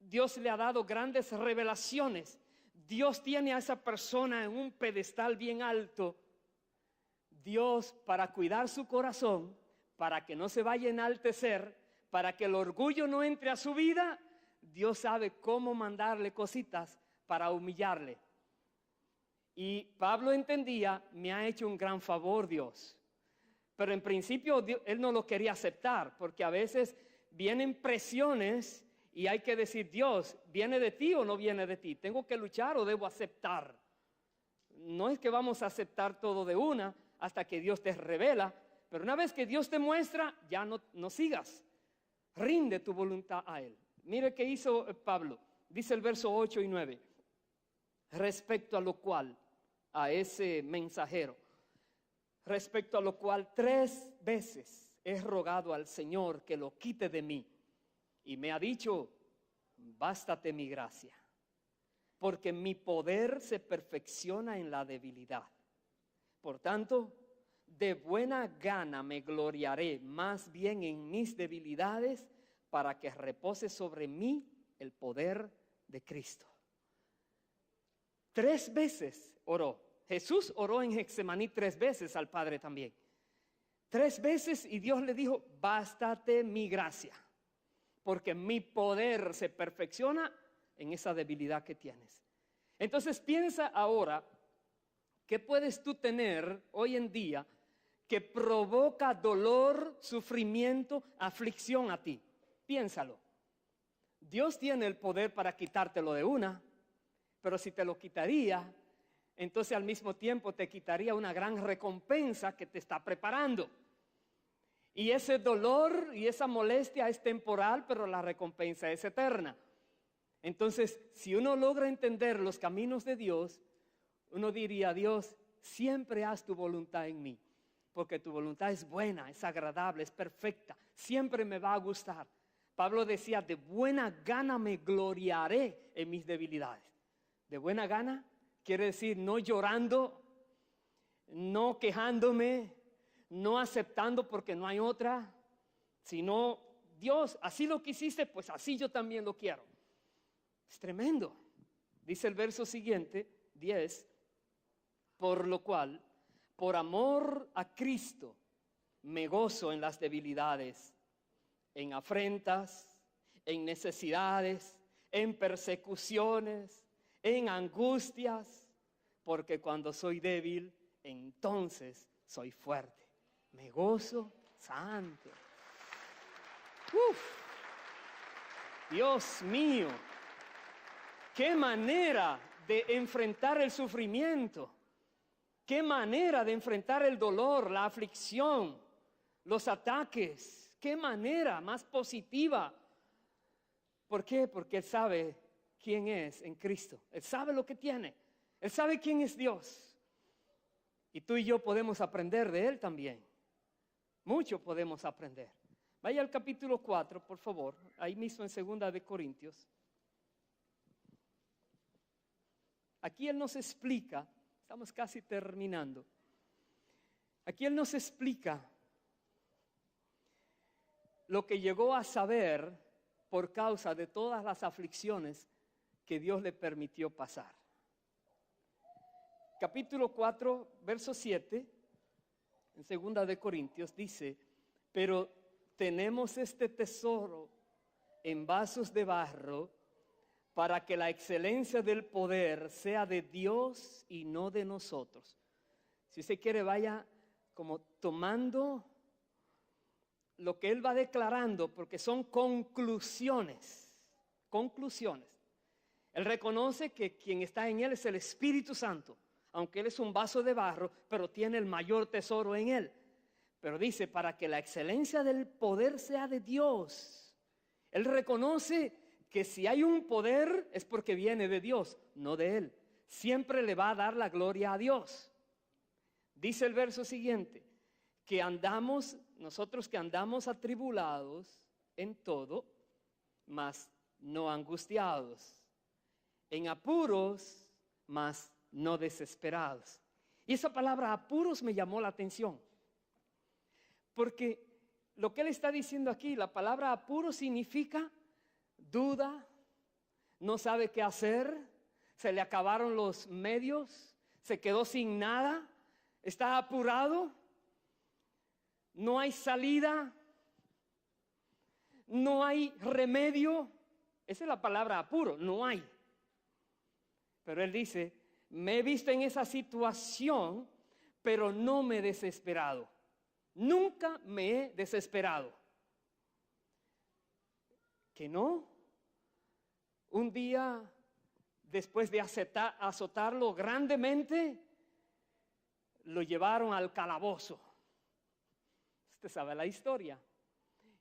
Dios le ha dado grandes revelaciones, Dios tiene a esa persona en un pedestal bien alto, Dios, para cuidar su corazón, para que no se vaya a enaltecer, para que el orgullo no entre a su vida, Dios sabe cómo mandarle cositas para humillarle. Y Pablo entendía, me ha hecho un gran favor Dios. Pero en principio él no lo quería aceptar, porque a veces vienen presiones y hay que decir, Dios, ¿viene de ti o no viene de ti? ¿Tengo que luchar o debo aceptar? No es que vamos a aceptar todo de una hasta que Dios te revela, pero una vez que Dios te muestra, ya no sigas. Rinde tu voluntad a Él. Mire qué hizo Pablo. Dice el verso 8 y 9. Respecto a lo cual, a ese mensajero, respecto a lo cual 3 veces he rogado al Señor que lo quite de mí. Y me ha dicho, bástate mi gracia, porque mi poder se perfecciona en la debilidad. Por tanto, de buena gana me gloriaré más bien en mis debilidades, para que repose sobre mí el poder de Cristo. 3 veces oró. Jesús oró en Getsemaní 3 veces al Padre también. 3 veces y Dios le dijo, bástate mi gracia, porque mi poder se perfecciona en esa debilidad que tienes. Entonces piensa ahora, ¿qué puedes tú tener hoy en día que provoca dolor, sufrimiento, aflicción a ti? Piénsalo. Dios tiene el poder para quitártelo de una, pero si te lo quitaría, entonces al mismo tiempo te quitaría una gran recompensa que te está preparando. Y ese dolor y esa molestia es temporal, pero la recompensa es eterna. Entonces, si uno logra entender los caminos de Dios, uno diría, Dios, siempre haz tu voluntad en mí, porque tu voluntad es buena, es agradable, es perfecta, siempre me va a gustar. Pablo decía, de buena gana me gloriaré en mis debilidades. De buena gana quiere decir no llorando, no quejándome, no aceptando porque no hay otra, sino Dios, así lo quisiste, pues así yo también lo quiero. Es tremendo. Dice el verso siguiente, 10, por lo cual, por amor a Cristo, me gozo en las debilidades, en afrentas, en necesidades, en persecuciones, en angustias, porque cuando soy débil, entonces soy fuerte. Me gozo, santo. Dios mío, qué manera de enfrentar el sufrimiento, qué manera de enfrentar el dolor, la aflicción, los ataques. Qué manera más positiva. ¿Por qué? Porque Él sabe quién es en Cristo. Él sabe lo que tiene. Él sabe quién es Dios. Y tú y yo podemos aprender de Él también. Mucho podemos aprender. Vaya al capítulo 4, por favor. Ahí mismo en 2 de Corintios. Aquí Él nos explica, estamos casi terminando. Aquí Él nos explica lo que llegó a saber por causa de todas las aflicciones que Dios le permitió pasar. Capítulo 4, verso 7, en 2 de Corintios dice, pero tenemos este tesoro en vasos de barro para que la excelencia del poder sea de Dios y no de nosotros. Si usted quiere, vaya como tomando lo que él va declarando, porque son conclusiones. Él reconoce que quien está en él es el Espíritu Santo, aunque él es un vaso de barro, pero tiene el mayor tesoro en él. Pero dice, para que la excelencia del poder sea de Dios. Él reconoce que si hay un poder es porque viene de Dios, no de él. Siempre le va a dar la gloria a Dios. Dice el verso siguiente, que nosotros que andamos atribulados en todo, mas no angustiados, en apuros, mas no desesperados. Y esa palabra apuros me llamó la atención, porque lo que él está diciendo aquí, la palabra apuros significa duda, no sabe qué hacer, se le acabaron los medios, se quedó sin nada, está apurado, no hay salida, no hay remedio. Esa es la palabra apuro, no hay. Pero él dice, me he visto en esa situación, pero no me he desesperado. Nunca me he desesperado. ¿Que no? Un día, después de azotarlo grandemente, lo llevaron al calabozo. Usted sabe la historia.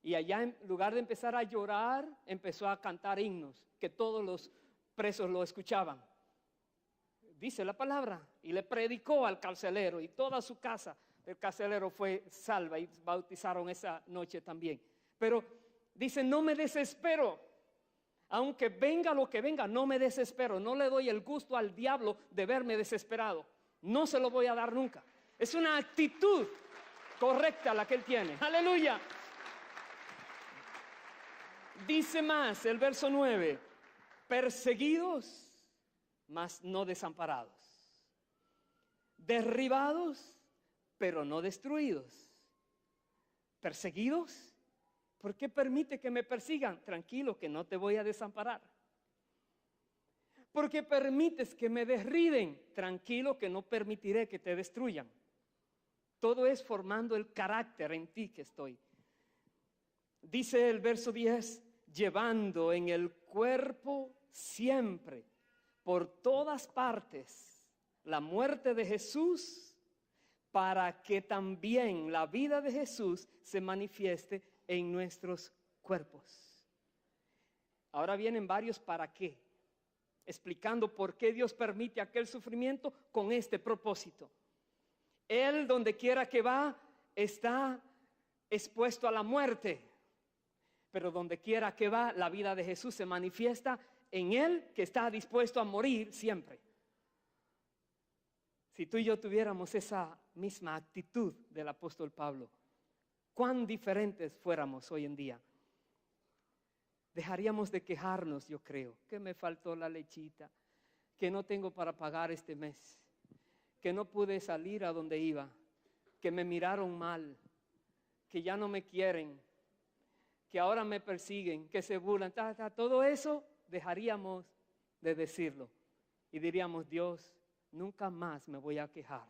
Y allá, en lugar de empezar a llorar, empezó a cantar himnos, que todos los presos lo escuchaban. Dice la palabra, y le predicó al carcelero, y toda su casa del carcelero fue salva, y bautizaron esa noche también. Pero dice, no me desespero, aunque venga lo que venga, no me desespero, no le doy el gusto al diablo de verme desesperado, no se lo voy a dar nunca. Es una actitud correcta la que él tiene. Aleluya. Dice más el verso 9, perseguidos, mas no desamparados, derribados, pero no destruidos. Perseguidos, ¿por qué permite que me persigan? Tranquilo, que no te voy a desamparar. ¿Por qué permites que me derriben? Tranquilo, que no permitiré que te destruyan. Todo es formando el carácter en ti que estoy. Dice el verso 10, llevando en el cuerpo siempre, por todas partes, la muerte de Jesús, para que también la vida de Jesús se manifieste en nuestros cuerpos. Ahora vienen varios para qué, explicando por qué Dios permite aquel sufrimiento con este propósito. Él, donde quiera que va, está expuesto a la muerte, pero donde quiera que va, la vida de Jesús se manifiesta en él, que está dispuesto a morir siempre. Si tú y yo tuviéramos esa misma actitud del apóstol Pablo, cuán diferentes fuéramos hoy en día. Dejaríamos de quejarnos, yo creo, que me faltó la lechita, que no tengo para pagar este mes, que no pude salir a donde iba, que me miraron mal, que ya no me quieren, que ahora me persiguen, que se burlan, todo eso dejaríamos de decirlo y diríamos, Dios, nunca más me voy a quejar,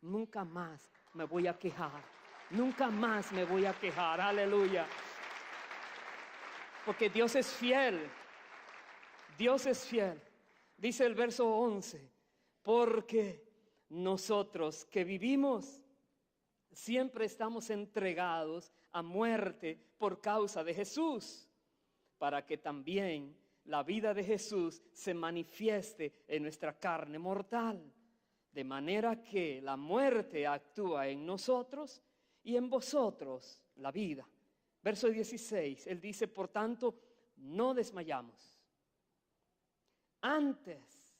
nunca más me voy a quejar, nunca más me voy a quejar, aleluya. Porque Dios es fiel, Dios es fiel. Dice el verso 11, porque nosotros que vivimos siempre estamos entregados a muerte por causa de Jesús, para que también la vida de Jesús se manifieste en nuestra carne mortal, de manera que la muerte actúa en nosotros y en vosotros la vida. Verso 16, él dice, por tanto, no desmayamos. Antes,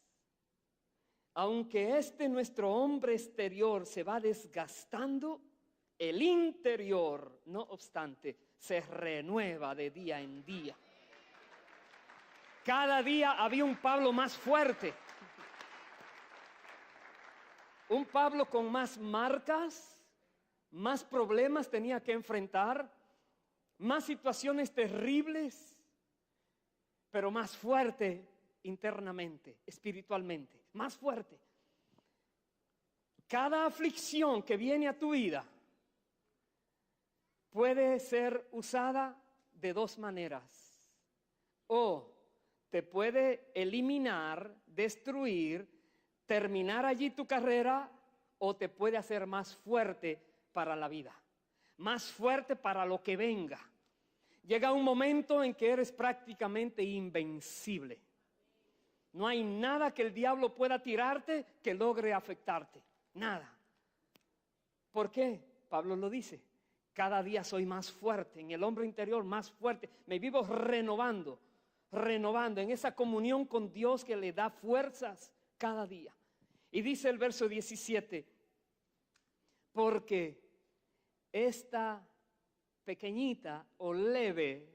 aunque nuestro hombre exterior se va desgastando, el interior, no obstante, se renueva de día en día. Cada día había un Pablo más fuerte, un Pablo con más marcas, más problemas tenía que enfrentar, más situaciones terribles. pero más fuerte internamente, espiritualmente, más fuerte. Cada aflicción que viene a tu vida puede ser usada de dos maneras. O te puede eliminar, destruir, terminar allí tu carrera, o te puede hacer más fuerte para la vida, más fuerte para lo que venga. Llega un momento en que eres prácticamente invencible. No hay nada que el diablo pueda tirarte que logre afectarte. Nada. ¿Por qué? Pablo lo dice. Cada día soy más fuerte, en el hombre interior más fuerte. Me vivo renovando en esa comunión con Dios que le da fuerzas cada día. Y dice el verso 17, porque esta pequeñita o leve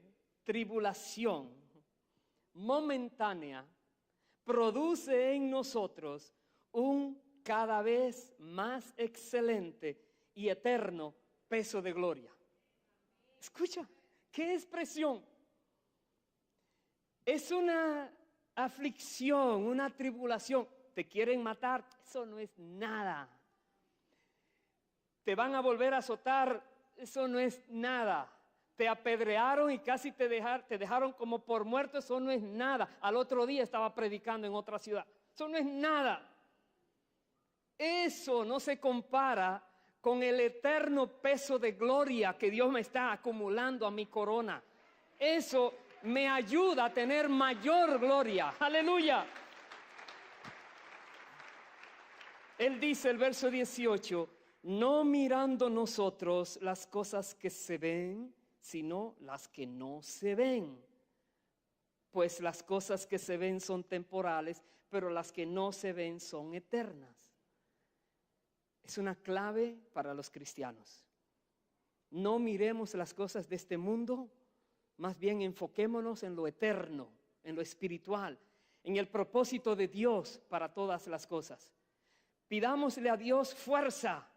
tribulación momentánea produce en nosotros un cada vez más excelente y eterno peso de gloria. Escucha, qué expresión. Es una aflicción, una tribulación. Te quieren matar, eso no es nada. Te van a volver a azotar, eso no es nada. Te apedrearon y casi te dejaron como por muerto, eso no es nada. Al otro día estaba predicando en otra ciudad. Eso no es nada. Eso no se compara con el eterno peso de gloria que Dios me está acumulando a mi corona. Eso me ayuda a tener mayor gloria. Aleluya. Él dice, el verso 18, no mirando nosotros las cosas que se ven, sino las que no se ven. Pues las cosas que se ven son temporales, pero las que no se ven son eternas. Es una clave para los cristianos. No miremos las cosas de este mundo, más bien enfoquémonos en lo eterno, en lo espiritual, en el propósito de Dios para todas las cosas. Pidámosle a Dios fuerza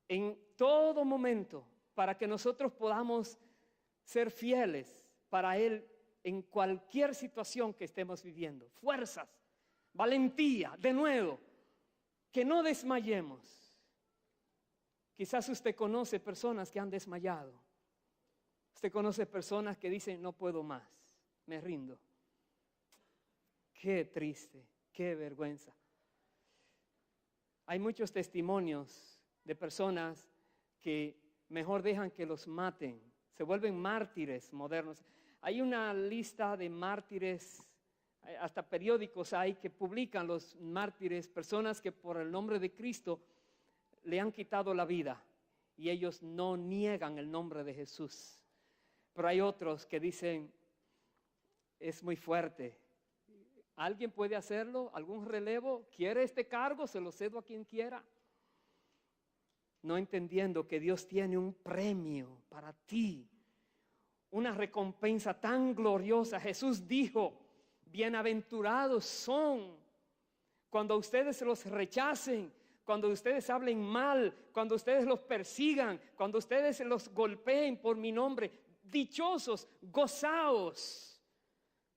en todo momento para que nosotros podamos ser fieles para Él en cualquier situación que estemos viviendo. Fuerzas, valentía, de nuevo, que no desmayemos. Quizás usted conoce personas que han desmayado. Usted conoce personas que dicen, no puedo más, me rindo. Qué triste, qué vergüenza. Hay muchos testimonios de personas que mejor dejan que los maten, se vuelven mártires modernos. Hay una lista de mártires, hasta periódicos hay que publican los mártires, personas que por el nombre de Cristo le han quitado la vida y ellos no niegan el nombre de Jesús. Pero hay otros que dicen, es muy fuerte. ¿Alguien puede hacerlo? ¿Algún relevo? ¿Quiere este cargo? Se lo cedo a quien quiera. No entendiendo que Dios tiene un premio para ti, una recompensa tan gloriosa. Jesús dijo, bienaventurados son cuando ustedes los rechacen, cuando ustedes hablen mal, cuando ustedes los persigan, cuando ustedes los golpeen por mi nombre. Dichosos, gozaos,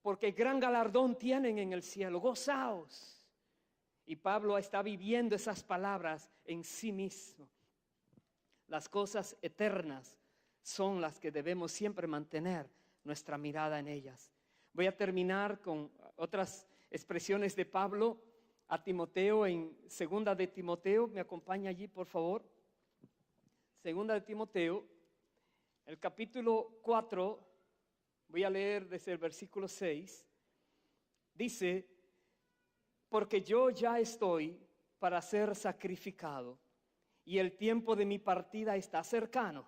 porque gran galardón tienen en el cielo. Gozaos. Y Pablo está viviendo esas palabras en sí mismo. Las cosas eternas son las que debemos siempre mantener nuestra mirada en ellas. Voy a terminar con otras expresiones de Pablo a Timoteo en Segunda de Timoteo. ¿Me acompaña allí, por favor? Segunda de Timoteo, el capítulo 4, voy a leer desde el versículo 6. Dice, porque yo ya estoy para ser sacrificado y el tiempo de mi partida está cercano.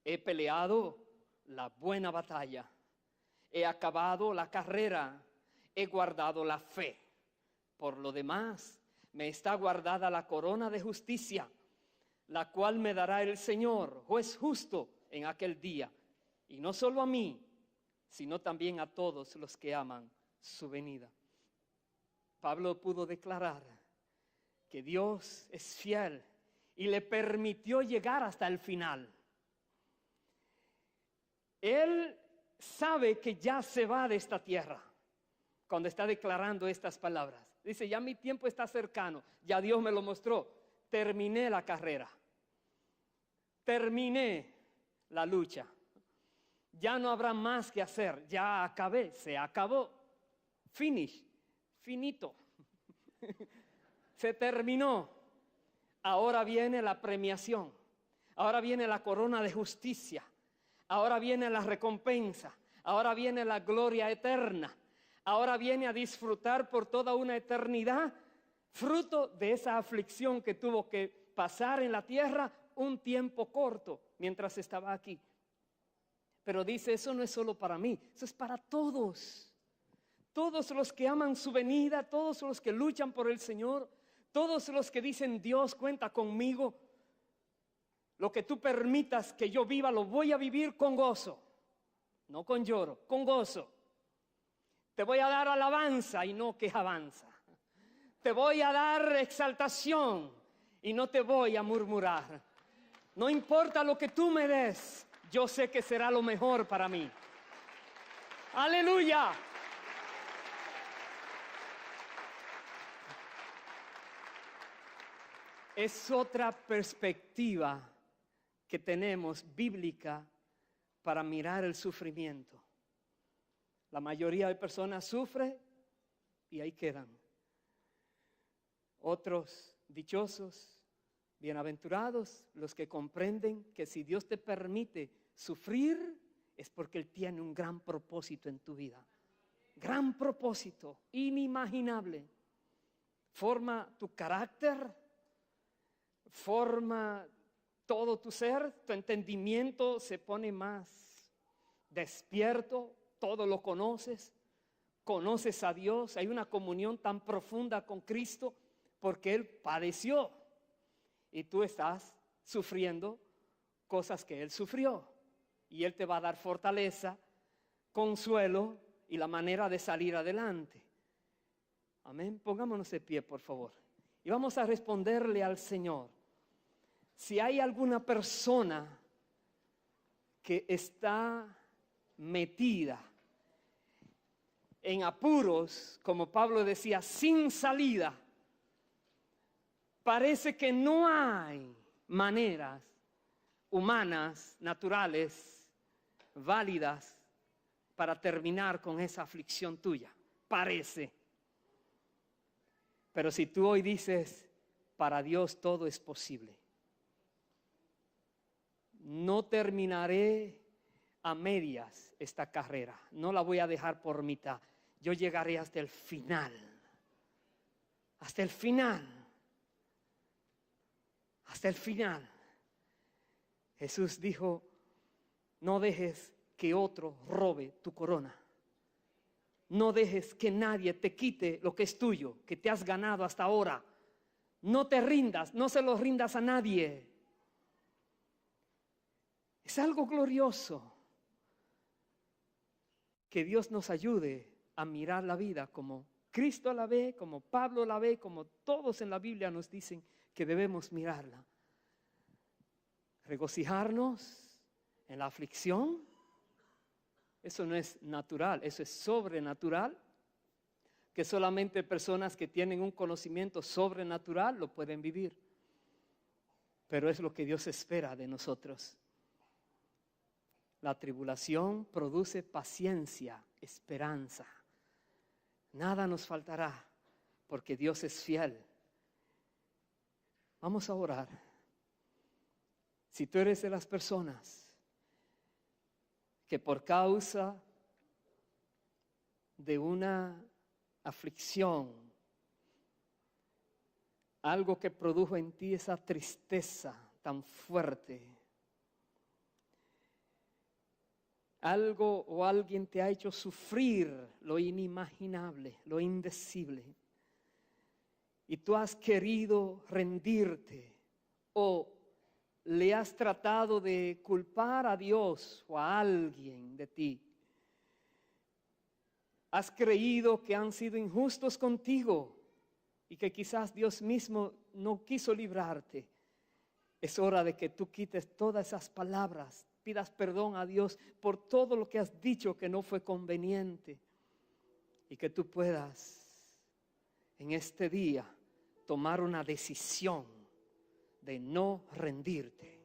He peleado la buena batalla, he acabado la carrera, he guardado la fe. Por lo demás, me está guardada la corona de justicia, la cual me dará el Señor, juez justo, en aquel día. Y no solo a mí, sino también a todos los que aman su venida. Pablo pudo declarar que Dios es fiel y le permitió llegar hasta el final. Él sabe que ya se va de esta tierra cuando está declarando estas palabras. Dice, ya mi tiempo está cercano, ya Dios me lo mostró, terminé la carrera, terminé la lucha, ya no habrá más que hacer, ya acabé, se acabó, finish, finito, se terminó. Ahora viene la premiación, ahora viene la corona de justicia, ahora viene la recompensa, ahora viene la gloria eterna, ahora viene a disfrutar por toda una eternidad, fruto de esa aflicción que tuvo que pasar en la tierra un tiempo corto mientras estaba aquí. Pero dice, eso no es solo para mí, eso es para todos. Todos los que aman su venida, todos los que luchan por el Señor, todos los que dicen, Dios, cuenta conmigo. Lo que tú permitas que yo viva, lo voy a vivir con gozo. No con lloro, con gozo. Te voy a dar alabanza y no quejabanza. Te voy a dar exaltación y no te voy a murmurar. No importa lo que tú me des, yo sé que será lo mejor para mí. ¡Aleluya! Es otra perspectiva que tenemos bíblica para mirar el sufrimiento. La mayoría de personas sufren y ahí quedan. Otros dichosos, bienaventurados, los que comprenden que si Dios te permite sufrir es porque Él tiene un gran propósito en tu vida. Gran propósito, inimaginable. Forma tu carácter, forma todo tu ser, tu entendimiento se pone más despierto, todo lo conoces, conoces a Dios, hay una comunión tan profunda con Cristo porque Él padeció y tú estás sufriendo cosas que Él sufrió y Él te va a dar fortaleza, consuelo y la manera de salir adelante. Amén, pongámonos de pie por favor y vamos a responderle al Señor. Si hay alguna persona que está metida en apuros, como Pablo decía, sin salida, parece que no hay maneras humanas, naturales, válidas para terminar con esa aflicción tuya. Parece. Pero si tú hoy dices, para Dios todo es posible. No terminaré a medias esta carrera, no la voy a dejar por mitad. Yo llegaré hasta el final. Hasta el final. Hasta el final. Jesús dijo, no dejes que otro robe tu corona. No dejes que nadie te quite lo que es tuyo, que te has ganado hasta ahora. No te rindas, no se lo rindas a nadie. Es algo glorioso que Dios nos ayude a mirar la vida como Cristo la ve, como Pablo la ve, como todos en la Biblia nos dicen que debemos mirarla. Regocijarnos en la aflicción, eso no es natural, eso es sobrenatural, que solamente personas que tienen un conocimiento sobrenatural lo pueden vivir. Pero es lo que Dios espera de nosotros. La tribulación produce paciencia, esperanza. Nada nos faltará porque Dios es fiel. Vamos a orar. Si tú eres de las personas que por causa de una aflicción, algo que produjo en ti esa tristeza tan fuerte, algo o alguien te ha hecho sufrir lo inimaginable, lo indecible, y tú has querido rendirte o le has tratado de culpar a Dios o a alguien de ti, has creído que han sido injustos contigo y que quizás Dios mismo no quiso librarte, es hora de que tú quites todas esas palabras pidas perdón a Dios por todo lo que has dicho que no fue conveniente. Y que tú puedas en este día tomar una decisión de no rendirte,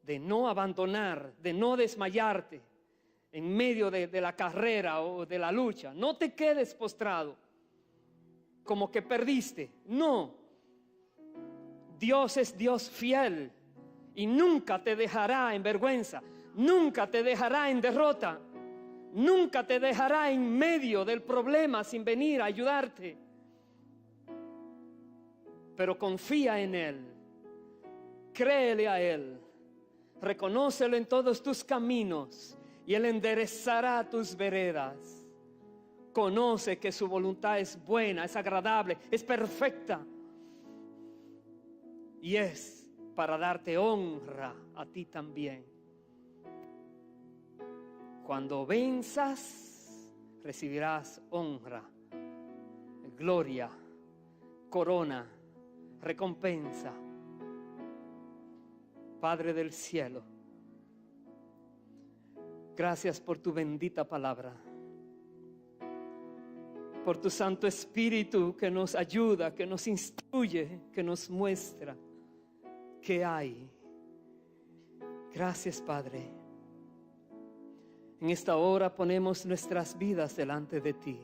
de no abandonar, de no desmayarte en medio de la carrera o de la lucha. No te quedes postrado como que perdiste. No, Dios es Dios fiel y nunca te dejará en vergüenza, nunca te dejará en derrota, nunca te dejará en medio del problema sin venir a ayudarte. Pero confía en Él, créele a Él, reconócelo en todos tus caminos y Él enderezará tus veredas. Conoce que su voluntad es buena, es agradable, es perfecta y es para darte honra a ti también. Cuando venzas, recibirás honra, gloria, corona, recompensa. Padre del cielo, gracias por tu bendita palabra, por tu Santo Espíritu que nos ayuda, que nos instruye, que nos muestra qué hay. Gracias, Padre. En esta hora ponemos nuestras vidas delante de ti.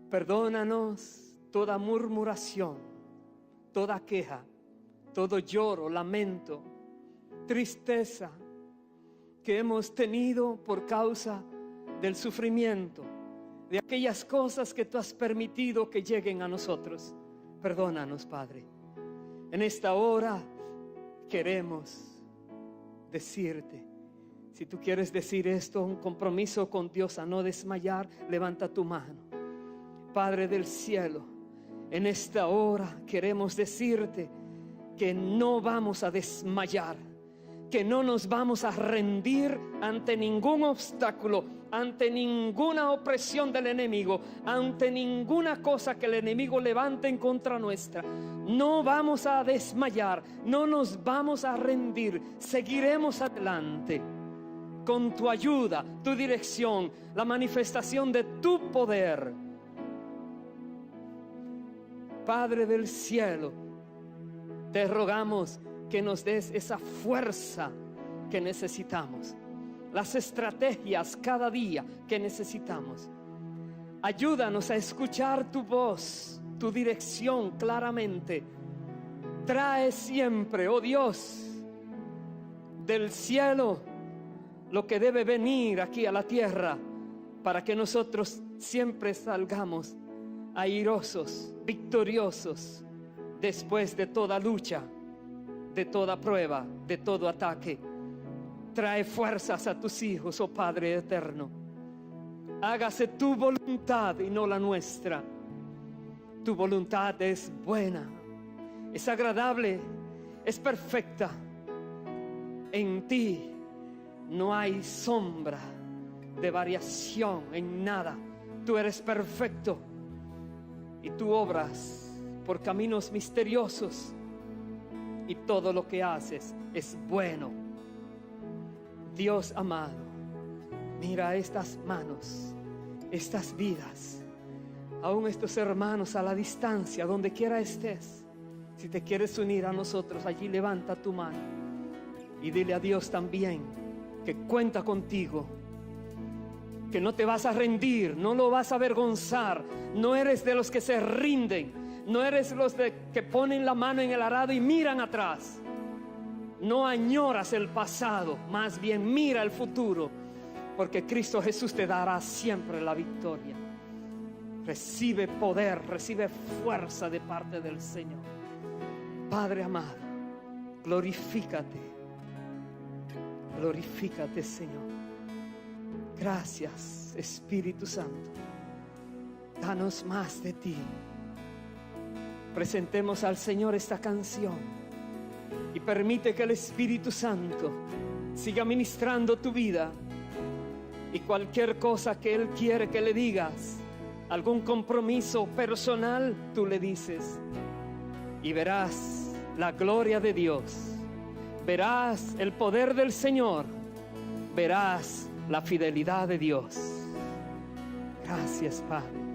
Perdónanos toda murmuración, toda queja, todo lloro, lamento, tristeza que hemos tenido por causa del sufrimiento, de aquellas cosas que tú has permitido que lleguen a nosotros. Perdónanos, Padre. En esta hora queremos decirte, si tú quieres decir esto, un compromiso con Dios a no desmayar, levanta tu mano. Padre del cielo, en esta hora queremos decirte que no vamos a desmayar, que no nos vamos a rendir ante ningún obstáculo, ante ninguna opresión del enemigo, ante ninguna cosa que el enemigo levante en contra nuestra. No vamos a desmayar, no nos vamos a rendir, seguiremos adelante con tu ayuda, tu dirección, la manifestación de tu poder. Padre del cielo, te rogamos que nos des esa fuerza que necesitamos, las estrategias cada día que necesitamos. Ayúdanos a escuchar tu voz, tu dirección claramente. Trae siempre, oh Dios, del cielo lo que debe venir aquí a la tierra, para que nosotros siempre salgamos airosos, victoriosos, después de toda lucha, de toda prueba, de todo ataque. Trae fuerzas a tus hijos, oh Padre eterno. Hágase tu voluntad y no la nuestra. Tu voluntad es buena, es agradable, es perfecta. En ti no hay sombra de variación en nada. Tú eres perfecto y tú obras por caminos misteriosos, y todo lo que haces es bueno. Dios amado, mira estas manos, estas vidas, aún estos hermanos a la distancia, donde quiera estés. Si te quieres unir a nosotros, allí levanta tu mano y dile a Dios también que cuenta contigo, que no te vas a rendir, no lo vas a avergonzar. No eres de los que se rinden, no eres los que ponen la mano en el arado y miran atrás. No añoras el pasado, más bien mira el futuro, porque Cristo Jesús te dará siempre la victoria. Recibe poder, recibe fuerza de parte del Señor. Padre amado, glorifícate, glorifícate, Señor. Gracias, Espíritu Santo. Danos más de ti. Presentemos al Señor esta canción y permite que el Espíritu Santo siga ministrando tu vida, y cualquier cosa que Él quiere que le digas, algún compromiso personal, tú le dices, y verás la gloria de Dios, verás el poder del Señor, verás la fidelidad de Dios. Gracias, Padre.